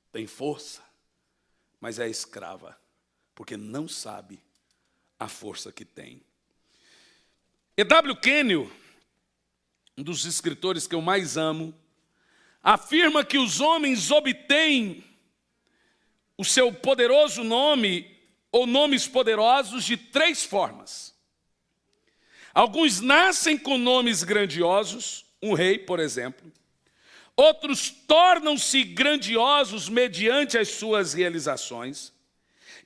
tem força, mas é escrava, porque não sabe a força que tem. E.W. Kenyon, um dos escritores que eu mais amo, afirma que os homens obtêm o seu poderoso nome, ou nomes poderosos, de 3 formas. Alguns nascem com nomes grandiosos, um rei, por exemplo. Outros tornam-se grandiosos mediante as suas realizações.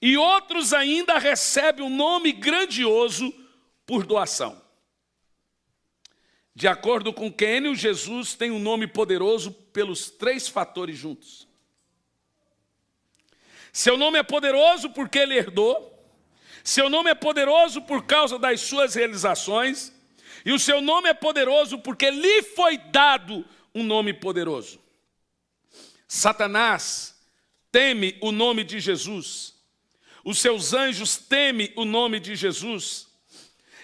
E outros ainda recebem um nome grandioso por doação. De acordo com Kenyon, Jesus tem um nome poderoso pelos 3 fatores juntos. Seu nome é poderoso porque ele herdou. Seu nome é poderoso por causa das suas realizações. E o seu nome é poderoso porque lhe foi dado um nome poderoso. Satanás teme o nome de Jesus. Os seus anjos temem o nome de Jesus.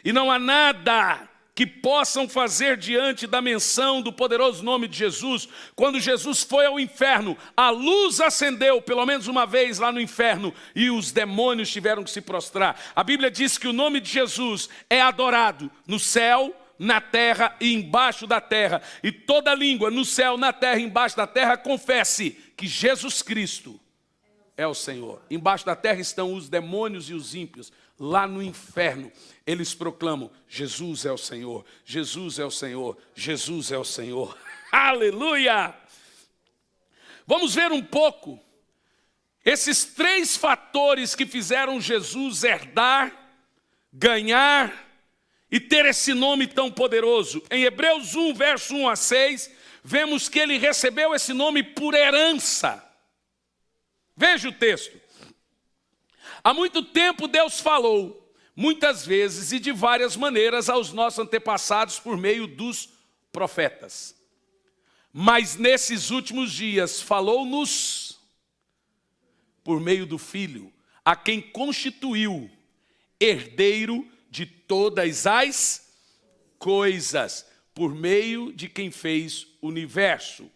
E não há nada que possam fazer diante da menção do poderoso nome de Jesus. Quando Jesus foi ao inferno, a luz acendeu pelo menos uma vez lá no inferno e os demônios tiveram que se prostrar. A Bíblia diz que o nome de Jesus é adorado no céu, na terra e embaixo da terra. E toda língua no céu, na terra e embaixo da terra confesse que Jesus Cristo é o Senhor. Embaixo da terra estão os demônios e os ímpios. Lá no inferno, eles proclamam, Jesus é o Senhor, Jesus é o Senhor, Jesus é o Senhor. Aleluia! Vamos ver um pouco esses 3 fatores que fizeram Jesus herdar, ganhar e ter esse nome tão poderoso. Em Hebreus 1, verso 1 a 6, vemos que ele recebeu esse nome por herança. Veja o texto. Há muito tempo Deus falou, muitas vezes e de várias maneiras, aos nossos antepassados por meio dos profetas. Mas nesses últimos dias falou-nos por meio do Filho, a quem constituiu herdeiro de todas as coisas, por meio de quem fez o universo.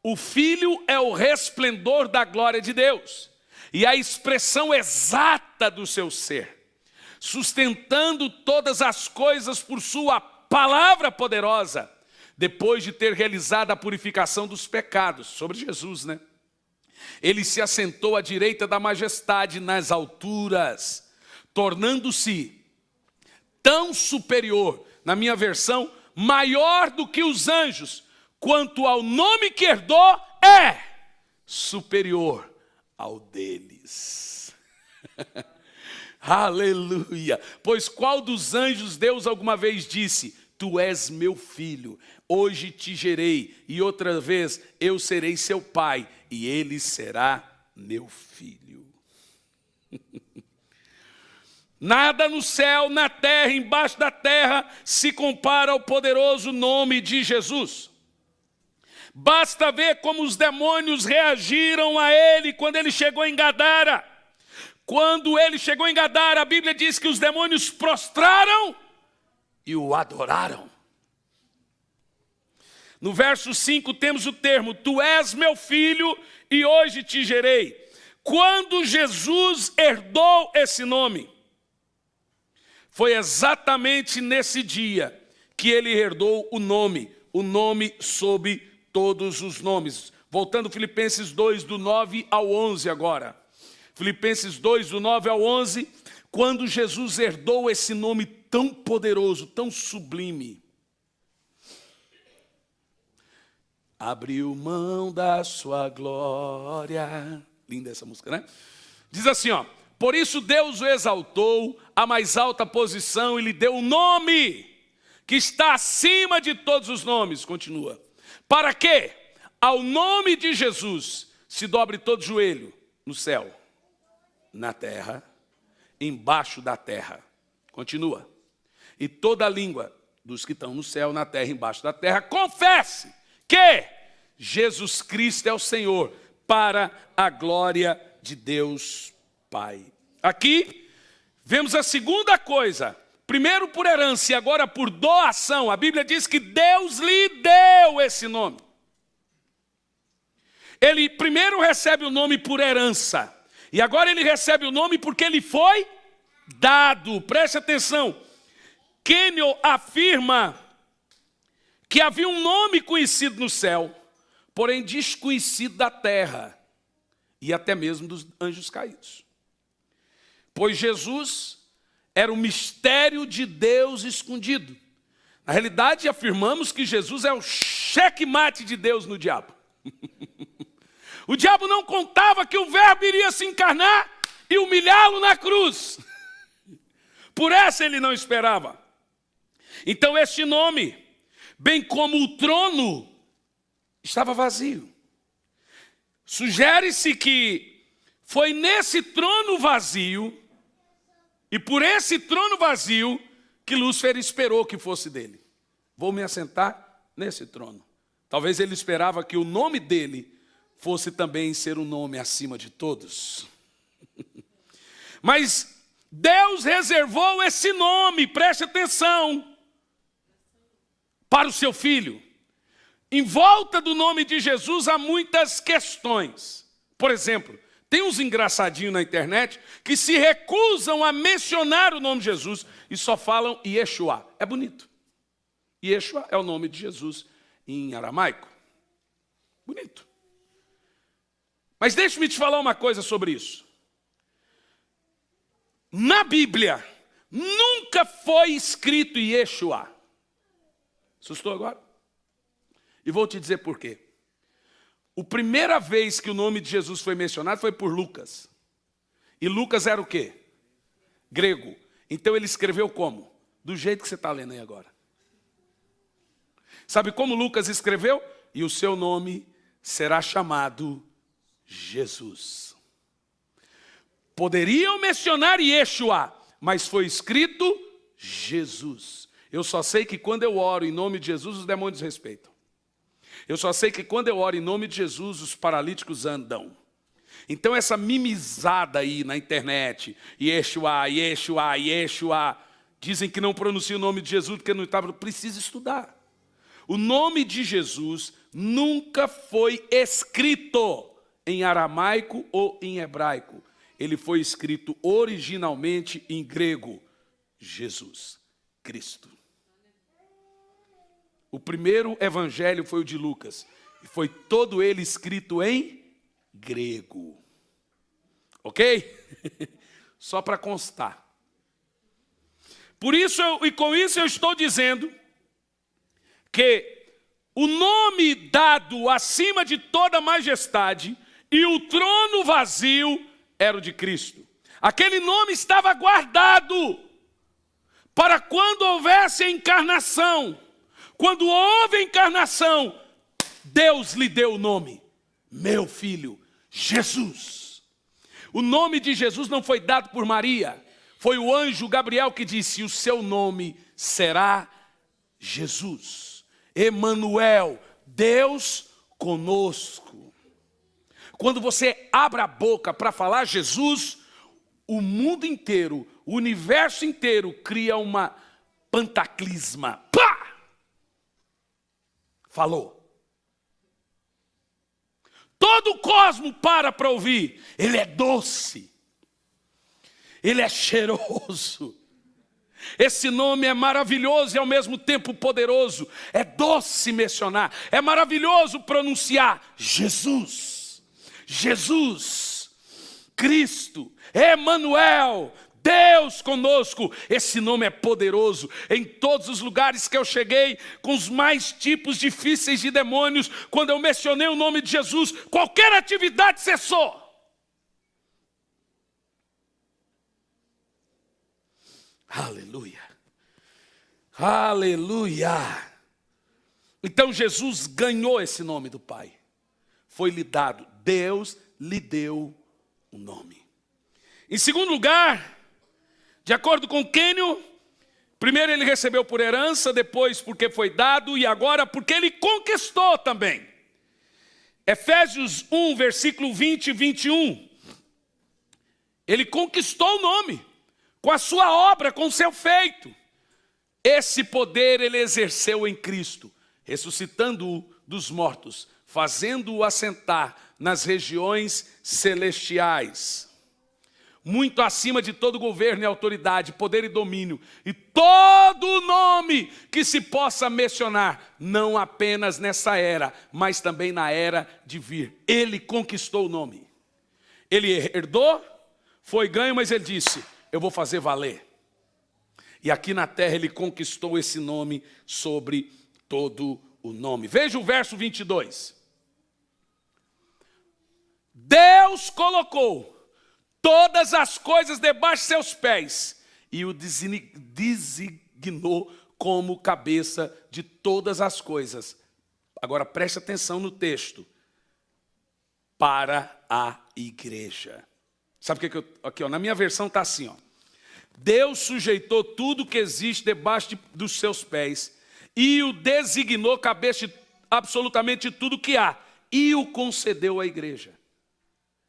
O Filho é o resplendor da glória de Deus e a expressão exata do seu ser, sustentando todas as coisas por sua palavra poderosa, depois de ter realizado a purificação dos pecados. Sobre Jesus, né? Ele se assentou à direita da majestade nas alturas, tornando-se tão superior, na minha versão, maior do que os anjos, quanto ao nome que herdou é superior ao deles. Aleluia! Pois qual dos anjos Deus alguma vez disse: tu és meu filho, hoje te gerei, e outra vez eu serei seu pai, e ele será meu filho. Nada no céu, na terra, embaixo da terra, se compara ao poderoso nome de Jesus. Basta ver como os demônios reagiram a ele quando ele chegou em Gadara. Quando ele chegou em Gadara, a Bíblia diz que os demônios prostraram e o adoraram. No verso 5 temos o termo: tu és meu filho e hoje te gerei. Quando Jesus herdou esse nome, foi exatamente nesse dia que ele herdou o nome sobre todos os nomes. Voltando Filipenses 2, do 9 ao 11 agora. Filipenses 2, do 9 ao 11, quando Jesus herdou esse nome tão poderoso, tão sublime. Abriu mão da sua glória. Linda essa música, né? Diz assim, ó: por isso Deus o exaltou à mais alta posição e lhe deu um nome que está acima de todos os nomes. Continua. Para que ao nome de Jesus se dobre todo joelho no céu, na terra, embaixo da terra. Continua. E toda língua dos que estão no céu, na terra, embaixo da terra, confesse que Jesus Cristo é o Senhor, para a glória de Deus Pai. Aqui vemos a segunda coisa. Primeiro por herança e agora por doação. A Bíblia diz que Deus lhe deu esse nome. Ele primeiro recebe o nome por herança. E agora ele recebe o nome porque ele foi dado. Preste atenção. Kenyon afirma que havia um nome conhecido no céu, porém desconhecido da terra e até mesmo dos anjos caídos. Pois Jesus era o mistério de Deus escondido. Na realidade, afirmamos que Jesus é o checkmate de Deus no diabo. O diabo não contava que o verbo iria se encarnar e humilhá-lo na cruz. Por essa ele não esperava. Então este nome, bem como o trono, estava vazio. Sugere-se que foi nesse trono vazio, e por esse trono vazio, que Lúcifer esperou que fosse dele. Vou me assentar nesse trono. Talvez ele esperava que o nome dele fosse também ser um nome acima de todos. Mas Deus reservou esse nome, preste atenção, para o seu filho. Em volta do nome de Jesus há muitas questões. Por exemplo, tem uns engraçadinhos na internet que se recusam a mencionar o nome de Jesus e só falam Yeshua. É bonito. Yeshua é o nome de Jesus em aramaico. Bonito. Mas deixe-me te falar uma coisa sobre isso. Na Bíblia, nunca foi escrito Yeshua. Assustou agora? E vou te dizer por quê. A primeira vez que o nome de Jesus foi mencionado foi por Lucas. E Lucas era o quê? Grego. Então ele escreveu como? Do jeito que você está lendo aí agora. Sabe como Lucas escreveu? E o seu nome será chamado Jesus. Poderiam mencionar Yeshua, mas foi escrito Jesus. Eu só sei que quando eu oro em nome de Jesus, os demônios respeitam. Eu só sei que quando eu oro em nome de Jesus, os paralíticos andam. Então essa mimizada aí na internet, Yeshua, Yeshua, Yeshua, dizem que não pronuncia o nome de Jesus porque não estava, precisa estudar. O nome de Jesus nunca foi escrito em aramaico ou em hebraico. Ele foi escrito originalmente em grego, Jesus, Cristo. O primeiro evangelho foi o de Lucas, e foi todo ele escrito em grego. Ok? Só para constar. Por isso, e com isso eu estou dizendo que o nome dado acima de toda majestade e o trono vazio era o de Cristo. Aquele nome estava guardado para quando houvesse a encarnação. Quando houve a encarnação, Deus lhe deu o nome, meu filho, Jesus. O nome de Jesus não foi dado por Maria, foi o anjo Gabriel que disse, o seu nome será Jesus. Emanuel, Deus conosco. Quando você abre a boca para falar Jesus, o mundo inteiro, o universo inteiro cria uma pantaclisma. Pá! Falou. Todo o cosmo para ouvir. Ele é doce. Ele é cheiroso. Esse nome é maravilhoso e ao mesmo tempo poderoso. É doce mencionar. É maravilhoso pronunciar Jesus. Jesus. Cristo. Emanuel. Deus conosco. Esse nome é poderoso. Em todos os lugares que eu cheguei, com os mais tipos difíceis de demônios, quando eu mencionei o nome de Jesus, qualquer atividade cessou. Aleluia. Aleluia. Então Jesus ganhou esse nome do Pai. Foi-lhe dado. Deus lhe deu o nome. Em segundo lugar, de acordo com Quênio, primeiro ele recebeu por herança, depois porque foi dado e agora porque ele conquistou também. Efésios 1, versículo 20 e 21. Ele conquistou o nome, com a sua obra, com o seu feito. Esse poder ele exerceu em Cristo, ressuscitando-o dos mortos, fazendo-o assentar nas regiões celestiais, muito acima de todo governo e autoridade, poder e domínio, e todo nome que se possa mencionar, não apenas nessa era, mas também na era de vir. Ele conquistou o nome. Ele herdou, foi ganho, mas ele disse, eu vou fazer valer. E aqui na terra ele conquistou esse nome sobre todo o nome. Veja o verso 22. Deus colocou todas as coisas debaixo de seus pés e o designou como cabeça de todas as coisas. Agora preste atenção no texto. Para a igreja. Sabe o que aqui, ó, na minha versão está assim, ó. Deus sujeitou tudo que existe debaixo dos seus pés e o designou cabeça de absolutamente tudo que há e o concedeu à igreja.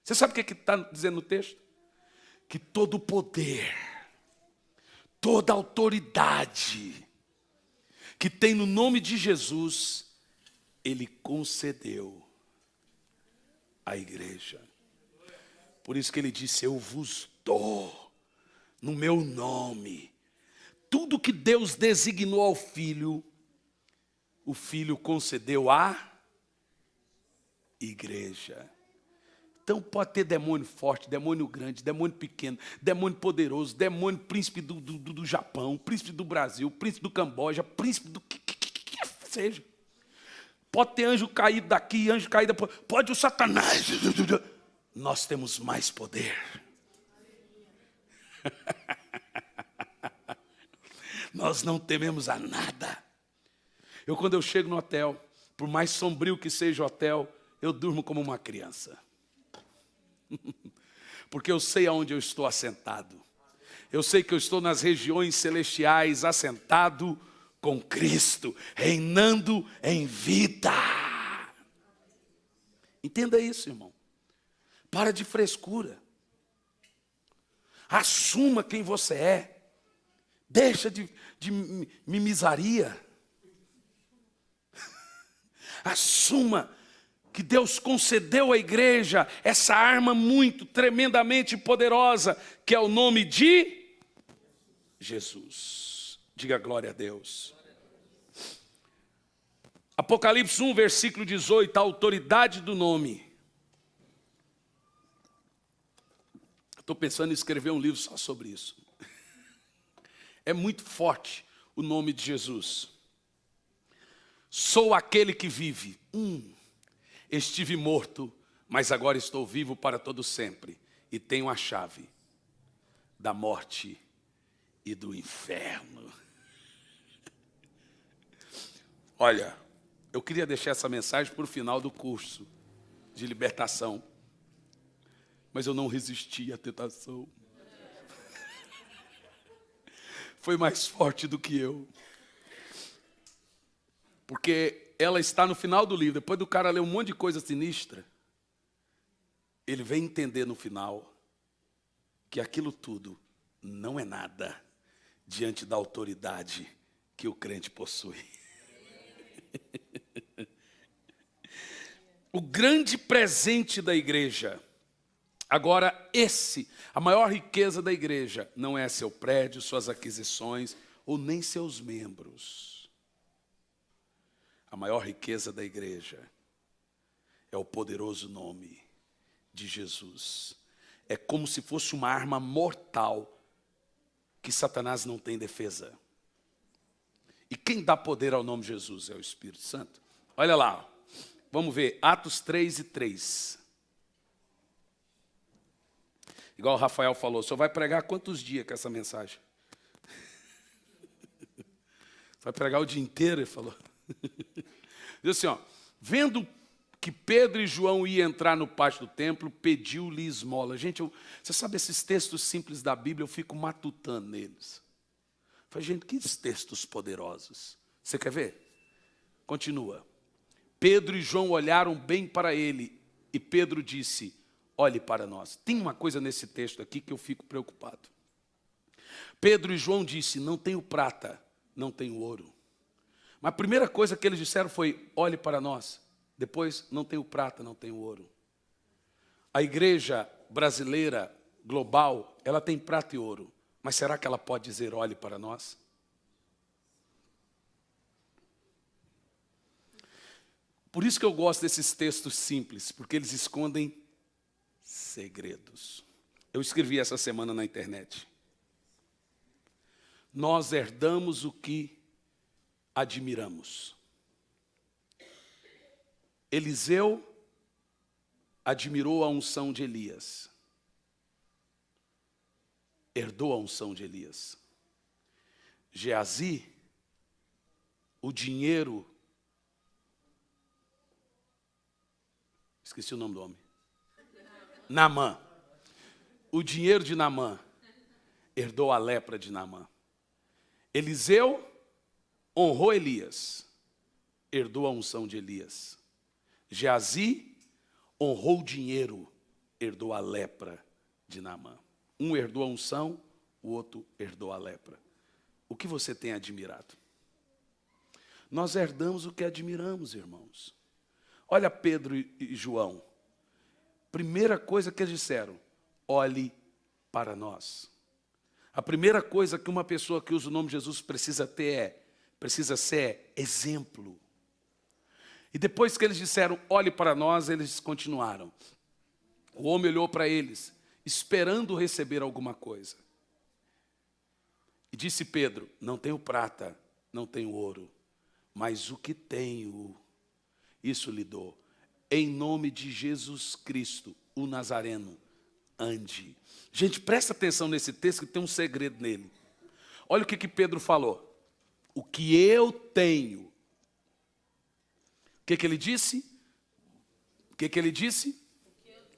Você sabe o que está dizendo no texto? Que todo o poder, toda a autoridade que tem no nome de Jesus, ele concedeu à igreja. Por isso que ele disse, eu vos dou no meu nome. Tudo que Deus designou ao Filho, o Filho concedeu à igreja. Então pode ter demônio forte, demônio grande, demônio pequeno, demônio poderoso, demônio príncipe do Japão, príncipe do Brasil, príncipe do Camboja, príncipe do que seja. Pode ter anjo caído daqui, anjo caído, pode o Satanás. Nós temos mais poder. Nós não tememos a nada. Quando eu chego no hotel, por mais sombrio que seja o hotel, eu durmo como uma criança. Porque eu sei aonde eu estou assentado. Eu sei que eu estou nas regiões celestiais, assentado com Cristo, reinando em vida. Entenda isso, irmão. Para de frescura. Assuma quem você é. Deixa de mimizaria. Assuma que Deus concedeu à igreja essa arma muito, tremendamente poderosa, que é o nome de Jesus. Diga glória a Deus. Apocalipse 1, versículo 18, a autoridade do nome. Estou pensando em escrever um livro só sobre isso. É muito forte o nome de Jesus. Sou aquele que vive. Estive morto, mas agora estou vivo para todo sempre. E tenho a chave da morte e do inferno. Olha, eu queria deixar essa mensagem para o final do curso de libertação. Mas eu não resisti à tentação. Foi mais forte do que eu. Porque ela está no final do livro. Depois do cara ler um monte de coisa sinistra, ele vem entender no final que aquilo tudo não é nada diante da autoridade que o crente possui. O grande presente da igreja. Agora, a maior riqueza da igreja, não é seu prédio, suas aquisições, ou nem seus membros. A maior riqueza da igreja é o poderoso nome de Jesus. É como se fosse uma arma mortal que Satanás não tem defesa. E quem dá poder ao nome de Jesus é o Espírito Santo. Olha lá, vamos ver, Atos 3:3. Igual o Rafael falou, o senhor vai pregar quantos dias com essa mensagem? Vai pregar o dia inteiro, ele falou. Diz assim, ó, vendo que Pedro e João iam entrar no pátio do templo, pediu-lhe esmola. Gente, você sabe esses textos simples da Bíblia, eu fico matutando neles. Falei, gente, que textos poderosos. Você quer ver? Continua. Pedro e João olharam bem para ele, e Pedro disse, olhe para nós. Tem uma coisa nesse texto aqui que eu fico preocupado. Pedro e João disse, não tenho prata, não tenho ouro. Mas a primeira coisa que eles disseram foi, olhe para nós. Depois, não tenho prata, não tenho ouro. A igreja brasileira, global, ela tem prata e ouro. Mas será que ela pode dizer, olhe para nós? Por isso que eu gosto desses textos simples, porque eles escondem segredos. Eu escrevi essa semana na internet. Nós herdamos o que admiramos. Eliseu admirou a unção de Elias. Herdou a unção de Elias. Geazi, o dinheiro... Esqueci o nome do homem. Naamã. O dinheiro de Naamã herdou a lepra de Naamã. Eliseu honrou Elias, herdou a unção de Elias. Geazi honrou o dinheiro, herdou a lepra de Naamã. Um herdou a unção, o outro herdou a lepra. O que você tem admirado? Nós herdamos o que admiramos, irmãos. Olha Pedro e João. Primeira coisa que eles disseram, olhe para nós. A primeira coisa que uma pessoa que usa o nome de Jesus precisa ser exemplo. E depois que eles disseram, olhe para nós, eles continuaram. O homem olhou para eles, esperando receber alguma coisa. E disse Pedro, não tenho prata, não tenho ouro, mas o que tenho, isso lhe dou. Em nome de Jesus Cristo, o Nazareno, ande. Gente, presta atenção nesse texto que tem um segredo nele. Olha o que Pedro falou. O que eu tenho. O que ele disse? O que ele disse?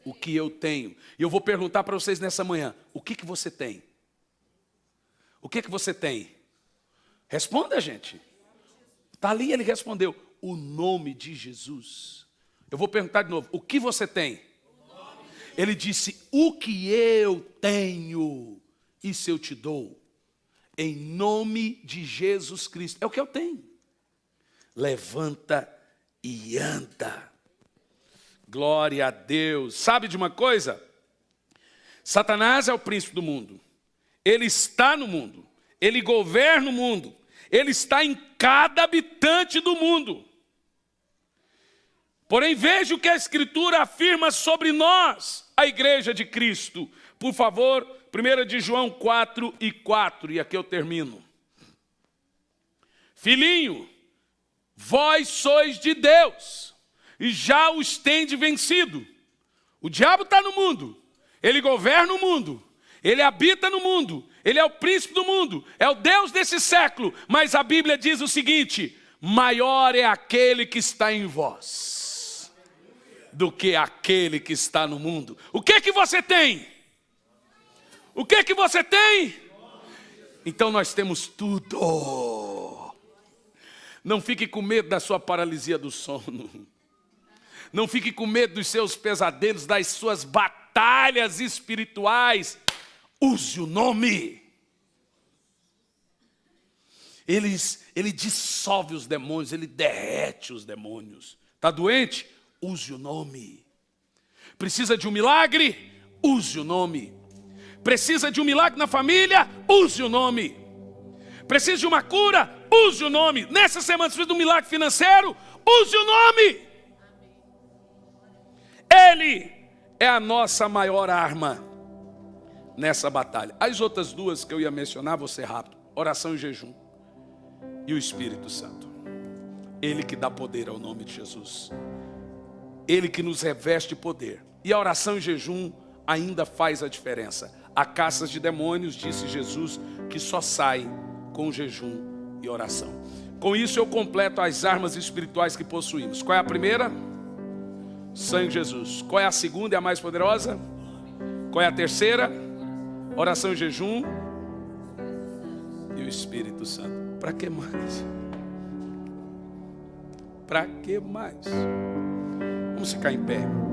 O que eu tenho. E eu vou perguntar para vocês nessa manhã, o que você tem? O que você tem? Responda, gente. Está ali, ele respondeu, o nome de Jesus. Eu vou perguntar de novo, o que você tem? Ele disse: o que eu tenho, isso eu te dou, em nome de Jesus Cristo. É o que eu tenho. Levanta e anda. Glória a Deus. Sabe de uma coisa? Satanás é o príncipe do mundo. Ele está no mundo. Ele governa o mundo. Ele está em cada habitante do mundo. Porém, veja o que a Escritura afirma sobre nós, a igreja de Cristo. Por favor, 1 de João 4:4, e aqui eu termino. Filhinho, vós sois de Deus, e já os tendes vencido. O diabo está no mundo, ele governa o mundo, ele habita no mundo, ele é o príncipe do mundo, é o Deus desse século. Mas a Bíblia diz o seguinte: maior é aquele que está em vós do que aquele que está no mundo. O que que você tem? O que que você tem? Então nós temos tudo. Não fique com medo da sua paralisia do sono. Não fique com medo dos seus pesadelos, das suas batalhas espirituais. Use o nome. Ele dissolve os demônios, ele derrete os demônios. Está doente? Use o nome. Precisa de um milagre? Use o nome. Precisa de um milagre na família? Use o nome. Precisa de uma cura? Use o nome. Nessa semana, precisa de um milagre financeiro? Use o nome. Ele é a nossa maior arma nessa batalha. As outras duas que eu ia mencionar, vou ser rápido: oração e jejum, e o Espírito Santo. Ele que dá poder ao nome de Jesus. Ele que nos reveste de poder. E a oração e jejum ainda faz a diferença. Há caças de demônios, disse Jesus, que só sai com jejum e oração. Com isso eu completo as armas espirituais que possuímos. Qual é a primeira? Sangue de Jesus. Qual é a segunda e a mais poderosa? Qual é a terceira? Oração e jejum e o Espírito Santo. Para que mais? Para que mais? Vamos ficar em pé.